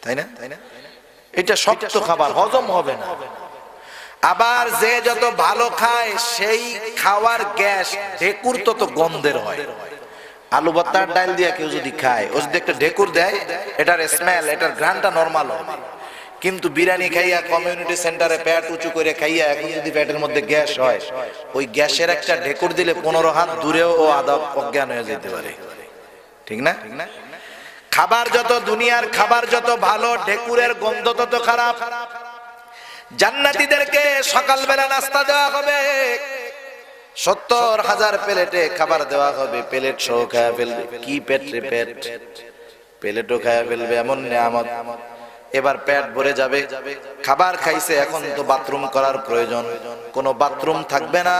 তাই না? এটা শক্ত খাবার, হজম হবে না। আবার যে যত ভালো খায়, সেই খাওয়ার গ্যাস ঢেকুর তত গন্ধের হয়। আলু ভর্তার ডাল দিয়া কেউ যদি খায়, ও যদি একটা ঢেকুর দেয়, এটার স্মেল, এটার ঘ্রাণটা নরমাল হবে। কিন্তু বিরিয়ানি খাইয়া, কমিউনিটি সেন্টারে পেট উঁচু করে খাইয়া, এখন যদি পেটের মধ্যে গ্যাস হয়, ওই গ্যাসের একটা ঢেকুর দিলে 15 হাত দূরেও ও আদা অজ্ঞান হয়ে যেতে পারে। ঠিক না? খাবার যত দুনিয়ার খাবার যত ভালো, ঢেকুরের গন্ধ তত খারাপ। জান্নাতীদেরকে সকালবেলা নাস্তা দেওয়া হবে, 70,000 প্লেটে খাবার দেওয়া হবে, প্লেট সহ খায়া ফেলবে। কি পেট রে পেট, প্লেটও খায়া ফেলবে, এমন নিয়ামত। এবার পেট ভরে যাবে, খাবার খাইছে, এখন তো বাথরুম করার প্রয়োজন, কোনো বাথরুম থাকবে না,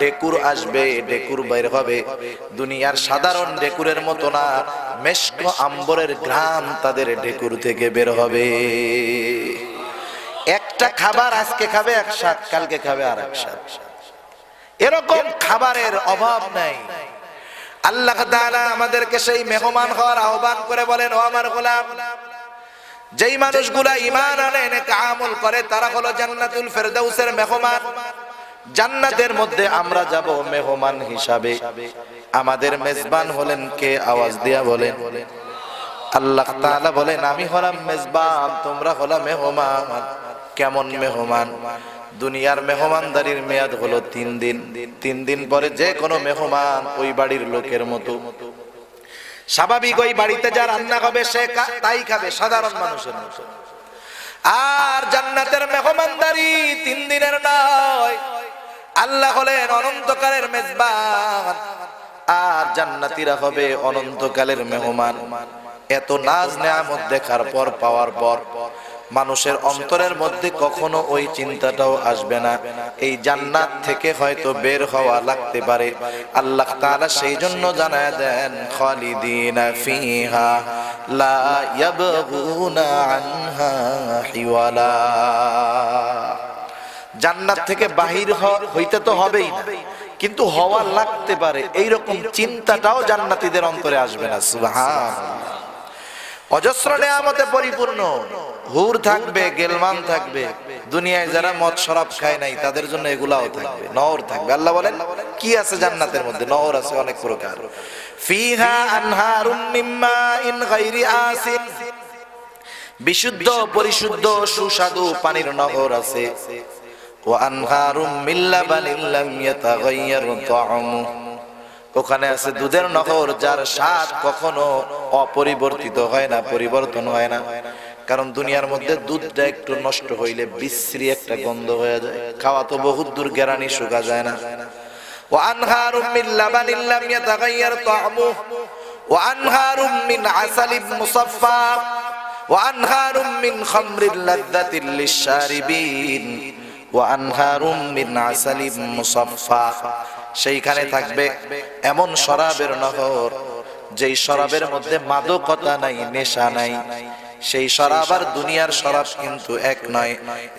ডেকুর আসবে, ডেকুর বাইর হবে। দুনিয়ার সাধারণ ডেকুরের মতো না, মেশক আম্বরের ঘ্রাণ তাদের ডেকুর থেকে বের হবে। একটা খাবার আজকে খাবে এক স্বাদ, কালকে খাবে আর এক স্বাদ। এরকম খাবারের অভাব নাই। আল্লাহ তাআলা আমাদেরকে সেই মেহমান হওয়ার আহ্বান করে বলেন, ও আমার গোলাম, যেই মানুষগুলা ঈমান আনে, নেক আমল করে, তারা হলো জান্নাতুল ফেরদাউসের মেহমান। জান্নাতের মধ্যে আমরা যাব মেহমান হিসাবে। আমাদের মেজবান হলেন কে? আওয়াজ দিয়া বলেন। আল্লাহ তাআলা বলেন, আমি হলাম মেজবান, তোমরা হলো মেহমান। কেমন মেহমান? দুনিয়ার মেহমানদারির মেয়াদ হলো 3 দিন। 3 দিন পরে যে কোনো মেহমান ওই বাড়ির লোকের মতো। স্বাভাবিক ওই বাড়িতে যা রান্না হবে সে তাই খাবে, সাধারণ মানুষের মতো। আর জান্নাতের মেহমানদারি 3 দিনের নয়, আল্লাহ হলেন অনন্তকালের মেজবান, আর জান্নাতীরা হবে অনন্তকালের মেহমান। এত নাজ নেয়ামত দেখার পর, পাওয়ার পর মানুষের অন্তরের মধ্যে কখনো ওই চিন্তাটাও আসবে না এই জান্নাত থেকে হয়তো বের হওয়া লাগতে পারে। আল্লাহ তাআলা সেই জন্য জানায় দেন, খালিদিনা ফিহা লা ইয়াবগুনা আনহা হিওয়ালা। জান্নাত থেকে বাহির হইতে তো হবেই না, কিন্তু হওয়া লাগতে পারে এইরকম চিন্তাটাও জান্নাতীদের অন্তরে আসবে না। সুবহানাল্লাহ। অজস্র নিয়ামতে পরিপূর্ণ, হুর থাকবে, গেলমান থাকবে। দুনিয়ায় যারা মদ শরাব খায় নাই তাদের জন্য এগুলাও থাকবে, নহর থাকবে। আল্লাহ বলেন কি আছে জান্নাতের মধ্যে? নহর আছে অনেক প্রকার। ফিহা আনহারুম মিন মাইন গায়রি আসিন, বিশুদ্ধ পরিশুদ্ধ সুস্বাদু পানির নহর আছে। ওয়া আনহারুম মিন লাবানিন লাম ইয়াতাগায়্যার তা'আমুহু, ওখানে আছে দুধের নহর যার স্বাদ কখনো অপরিবর্তিত হয় না, পরিবর্তন হয় না। কারণ দুনিয়ার মধ্যে দুধটা একটু নষ্ট হইলে বিশ্রী একটা গন্ধ হয়ে যায়, খাওয়া তো বহুত দূর, গ্যারানি শুকা যায় না। ওয়া আনহারুম মিন লাবানিন লাম ইয়াতাগায়্যার তা'আমুহু ওয়া আনহারুম মিন আসালিন মুসাফফা ওয়া আনহারুম মিন খামরিন লাযযাতিন লিশ-শারিবিন ওয়া আনহারুম মিন আসালিন মুসাফফা। সেইখানে থাকবে এমন শরাবের নহর, যেই শরাবের মধ্যে মাদকতা নাই, নেশা নাই। সেই শরাব আর দুনিয়ার শরাব কিন্তু এক নয়।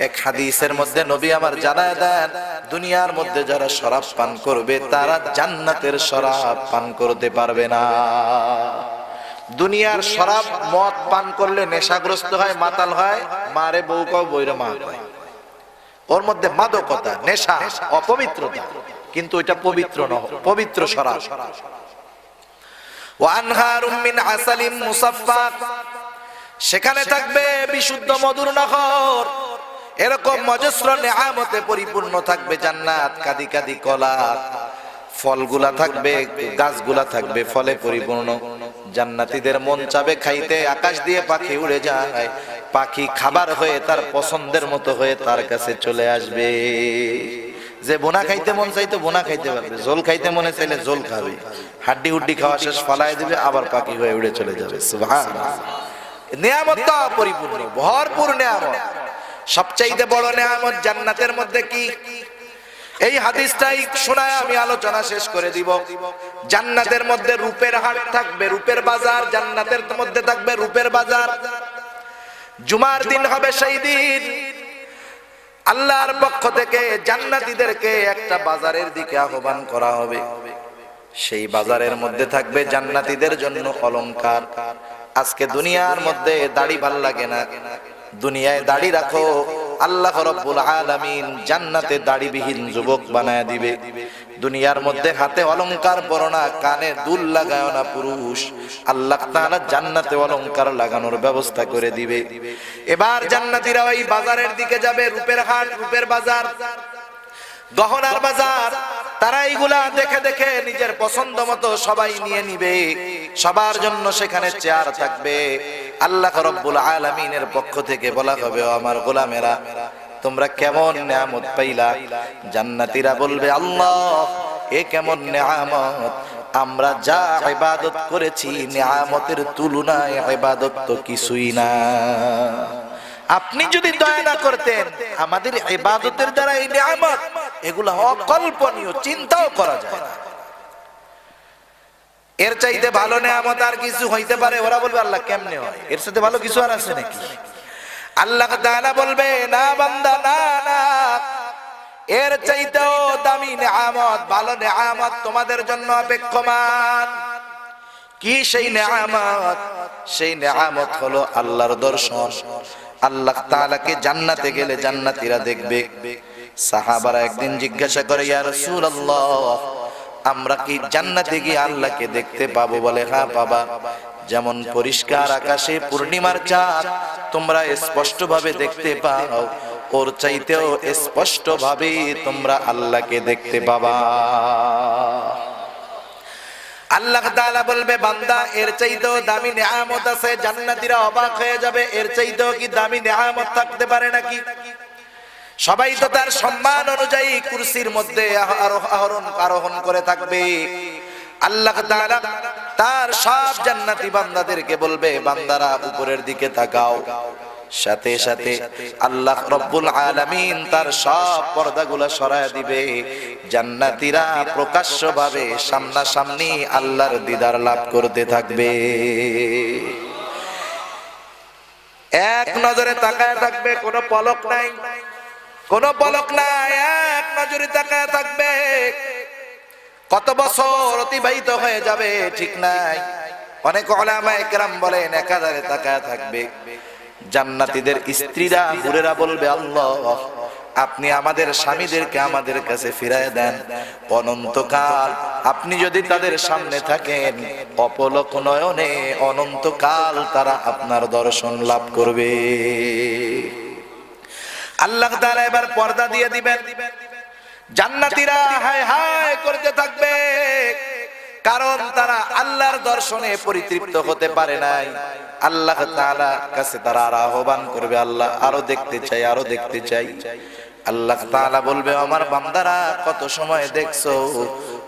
এক হাদিসের মধ্যে নবী আমার জানায় দেন, দুনিয়ার মধ্যে যারা শরাব পান করবে তারা জান্নাতের শরাব পান করতে পারবে না। দুনিয়ার শরাব, মদ পান করলে নেশাগ্রস্ত হয়, মাতাল হয়, মারে বউ কও বইরে মা কয়। ওর মধ্যে মাদকতা, নেশা, অপবিত্রতা, কিন্তু এটা পবিত্র নয়, পবিত্র শরাব। ওয়া আনহারুম মিন আসালিন মুসাফফা, সেখানে থাকবে বিশুদ্ধ মধুর নহর। এরকম অজস্র নিয়ামতে পরিপূর্ণ থাকবে জান্নাত। কাদি কাদি কলা, ফলগুলা থাকবে, গাছগুলা থাকবে ফলে পরিপূর্ণ। জান্নাতীদের মন চাবে খাইতে, আকাশ দিয়ে পাখি উড়ে যায়, পাখি খাবার হয়ে তার পছন্দের মতো হয়ে তার কাছে চলে আসবে। যে বোনা খাইতে মন চাইতো বোনা খাইতে পারবে, ঝোল খাইতে মনে চাইলে ঝোল খাবে, হাড্ডি হুড্ডি খাওয়া শেষ ফালাই দিবে, আবার পাখি হয়ে উড়ে চলে যাবে। সুবহানাল্লাহ। নিয়ামত পরিপূর্ণ, ভরপুর নিয়ামত। সবচাইতে বড় নিয়ামত জান্নাতের মধ্যে কি? এই হাদিসটাই শোনায় আমি আলোচনা শেষ করে দিব। জান্নাতের মধ্যে রূপের হাট থাকবে, রূপের বাজার। জান্নাতের মধ্যে থাকবে রূপের বাজার। জুমার দিন হবে সেই দিন আল্লাহর পক্ষ থেকে জান্নাতীদেরকে একটা বাজারের দিকে আহ্বান করা হবে। সেই বাজারের মধ্যে থাকবে জান্নাতীদের জন্য অলংকার। আজকে দুনিয়ার মধ্যে দাড়ি ভাল লাগে না, দুনিয়ায় দাড়ি রাখো, আল্লাহ রাব্বুল আলামিন জান্নাতে দাড়িবিহীন যুবক বানায় দিবে। দুনিয়ার মধ্যে হাতে অলংকার পরো না, কানে দুল লাগায় না পুরুষ, আল্লাহ তাআলা জান্নাতে অলংকার লাগানোর ব্যবস্থা করে দিবে। এবার জান্নাতীরা ওই বাজারের দিকে যাবে, রূপের হাট, রূপের বাজার, গহনার বাজার। তারা এইগুলা দেখে দেখে নিজের পছন্দ মতো সবাই নিয়ে নিবে, সবার জন্য সেখানে চেয়ার থাকবে। আল্লাহ রাব্বুল আলামিনের পক্ষ থেকে বলা হবে, ও আমার গোলামেরা, তোমরা কেমন নিয়ামত পাইলা? জান্নাতীরা বলবে, আল্লাহ এ কেমন নিয়ামত, আমরা যা ইবাদত করেছি নিয়ামতের তুলনায় ইবাদত তো কিছুই না। আপনি যদি দয়া না করতেন, আমাদের ইবাদতের দ্বারা এই নিয়ামত, এগুলো অকল্পনীয়, চিন্তাও করা যায় না। এর চাইতে ভালো নিয়ামত আর কিছু হইতে পারে? ওরা বলবে, আল্লাহ কেমনে হয়, এর সাথে ভালো কিছু আর আছে নাকি? আল্লাহ তাআলা বলবে, না বান্দা, না না, এর চাইতেও দামি নিয়ামত, ভালো নিয়ামত তোমাদের জন্য অপেক্ষমান। কি সেই নিয়ামত? সেই নিয়ামত হলো আল্লাহর দর্শন। আল্লাহ তাআলাকে জান্নাতে গেলে জান্নাতীরা দেখবে। সাহাবারা একদিন জিজ্ঞাসা করে, ইয়া রাসূলুল্লাহ, আমরা কি জান্নাতে গিয়ে আল্লাহকে দেখতে পাবো? বলে, হ্যাঁ পাবা। যেমন পরিষ্কার আকাশে পূর্ণিমার চাঁদ তোমরা স্পষ্ট ভাবে দেখতে পাও, ওর চাইতেও স্পষ্ট ভাবে তোমরা আল্লাহকে দেখতে পাবা। আল্লাহ তাআলা বলবে, বান্দা এর চাইতেও দামি নিয়ামত আছে। জান্নাতীরা অবাক হয়ে যাবে, এর চাইতেও কি দামি নিয়ামত থাকতে পারে নাকি? সবাই তো তার সম্মান অনুযায়ী কুরসির মধ্যে আরোহণ করে থাকবে। আল্লাহ তাআলা তার সব জান্নাতি বান্দাদেরকে বলবে, বান্দারা উপরের দিকে তাকাও। সাথে সাথে আল্লাহ রব্বুল আলামিন তার সব পর্দাগুলো সরায় দিবে। জান্নাতীরা প্রকাশ্যভাবে সামনাসামনি আল্লাহর দিদার লাভ করতে থাকবে। এক নজরে তাকায় থাকবে, কোনো পলক নাই, কোনো পলক নাই, এক নজরে তাকায় থাকবে। কত বছর অতিবাহিত হয়ে যাবে ঠিক নাই। অনেক উলামায়ে কেরাম বলেন, একাধারে তাকায় থাকবে। জান্নাতীদের স্ত্রীরা, হুরেরা বলবে, আল্লাহ আপনি আমাদের স্বামীদেরকে আমাদের কাছে ফিরায় দেন। অনন্তকাল আপনি যদি তাদের সামনে থাকেন, অপলক নয়নে অনন্তকাল তারা আপনার দর্শন লাভ করবে। আল্লাহ তাআলা এবার পর্দা দিয়ে দিবেন। জান্নাতীরা হায় হায় করতে থাকবে, কারণ তারা আল্লাহর দর্শনে পরিতৃপ্ত হতে পারে নাই। আল্লাহ তাআলার কাছে তারা আহ্বান করবে, আল্লাহ আরো দেখতে চাই, আরো দেখতে চাই। আল্লাহ তাআলা বলবে, আমার বান্দারা কত সময় দেখছো?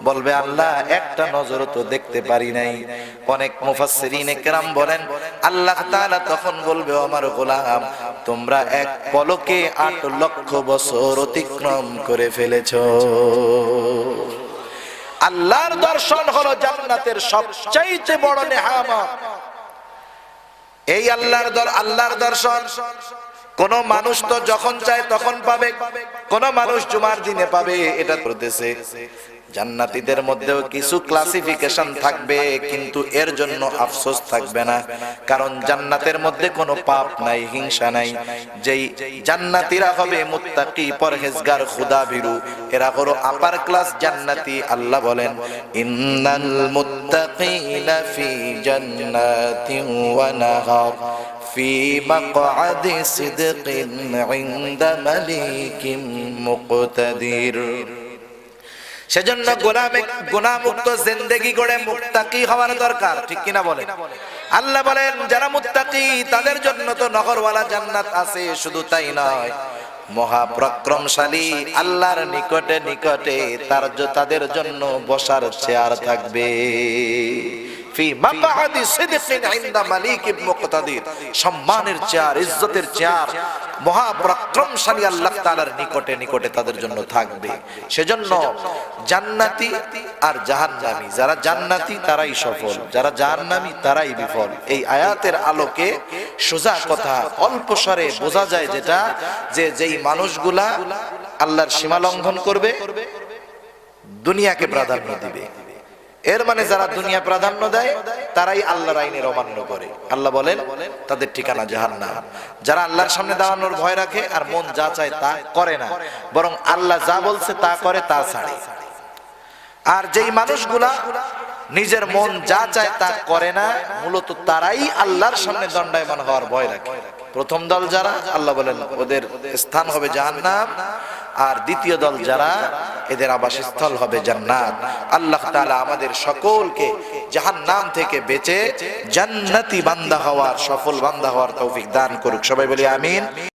বলবে, আল্লাহ একটা নজর তো দেখতে পারি নাই। অনেক মুফাসসিরিনে কেরাম বলেন, আল্লাহ তাআলা তখন বলবে, আমার গোলাম তোমরা এক পলকে ৮ লক্ষ বছর অতিক্রম করে ফেলেছো। আল্লাহর দর্শন হলো জান্নাতের সবচাইতে বড় নেয়ামত। এই আল্লাহর দর্শন কোন মানুষ তো যখন চায় তখন পাবে, কোন মানুষ জুমার দিনে পাবে, এটা করতেছে। জান্নাতীদের মধ্যেও কিছু ক্লাসিফিকেশন থাকবে, কিন্তু এর জন্য আফসোস থাকবে না, কারণ জান্নাতের মধ্যে কোনো পাপ নাই, হিংসা নাই। যেই জান্নাতীরা হবে মুত্তাকি, পরহেজগার, খুদাভীরু, এরা হলো আপার ক্লাস জান্নাতি। আল্লাহ বলেন, ইন্নাল মুত্তাকিনা ফি জান্নাতিন ওয়া নাহার ফি মাকআদি সিদকিন ইনদা মালিকিন মুকতাদির। সেজন্য গুনাহমুক্ত জিন্দেগি গড়ে মুত্তাকি হওয়ার দরকার, ঠিক কিনা বলেন? আল্লাহ বলেন, যারা মুত্তাকি তাদের জন্য তো নহরওয়ালা জান্নাত আছে। শুধু তাই নয়, মহাপরাক্রমশালী আল্লাহর নিকটে নিকটে তাদের জন্য বসার চেয়ার থাকবে। ফি মাকআদি সিদকিন ইনদা মালিকিন মুকতাদির, সম্মানের চেয়ার, ইজ্জতের চেয়ার মহাপরাক্রমশালী আল্লাহ তাআলার নিকটে নিকটে তাদের জন্য থাকবে। সেজন্য জান্নাতি আর জাহান্নামী, যারা জান্নাতি তারাই সফল, যারা জাহান্নামী তারাই বিফল। এই আয়াতের আলোকে সোজা কথা অল্প স্বরে বোঝা যায় যেটা, যে যেই মানুষগুলা আল্লাহর সীমা লঙ্ঘন করবে, দুনিয়াকে প্রাধান্য দিবে, এর মানে যারা দুনিয়া প্রাধান্য দেয় তারাই আল্লাহর আইনের অমান্য করে। আল্লাহ বলেন, তাদের ঠিকানা জাহান্নাম। যারা আল্লাহর সামনে দাঁড়ানোর ভয় রাখে আর মন যা চায় তা করে না, বরং আল্লাহ যা বলছে তা করে, তা ছাড়ে। আর যেই মানুষগুলা নিজের মন যা চায় তা করে না, মূলত তারাই আল্লাহর সামনে দণ্ডায়মান হওয়ার ভয় রাখে। প্রথম দল যারা, আল্লাহ বলেন ওদের স্থান হবে জাহান্নাম। আর দ্বিতীয় দল যারা, এদের আবাসস্থল হবে জান্নাত। আল্লাহ তাআলা আমাদের সকলকে জাহান্নাম থেকে বেঁচে জান্নাতি বান্দা হওয়ার, সফল বান্দা হওয়ার তৌফিক দান করুক। সবাই বলি আমিন।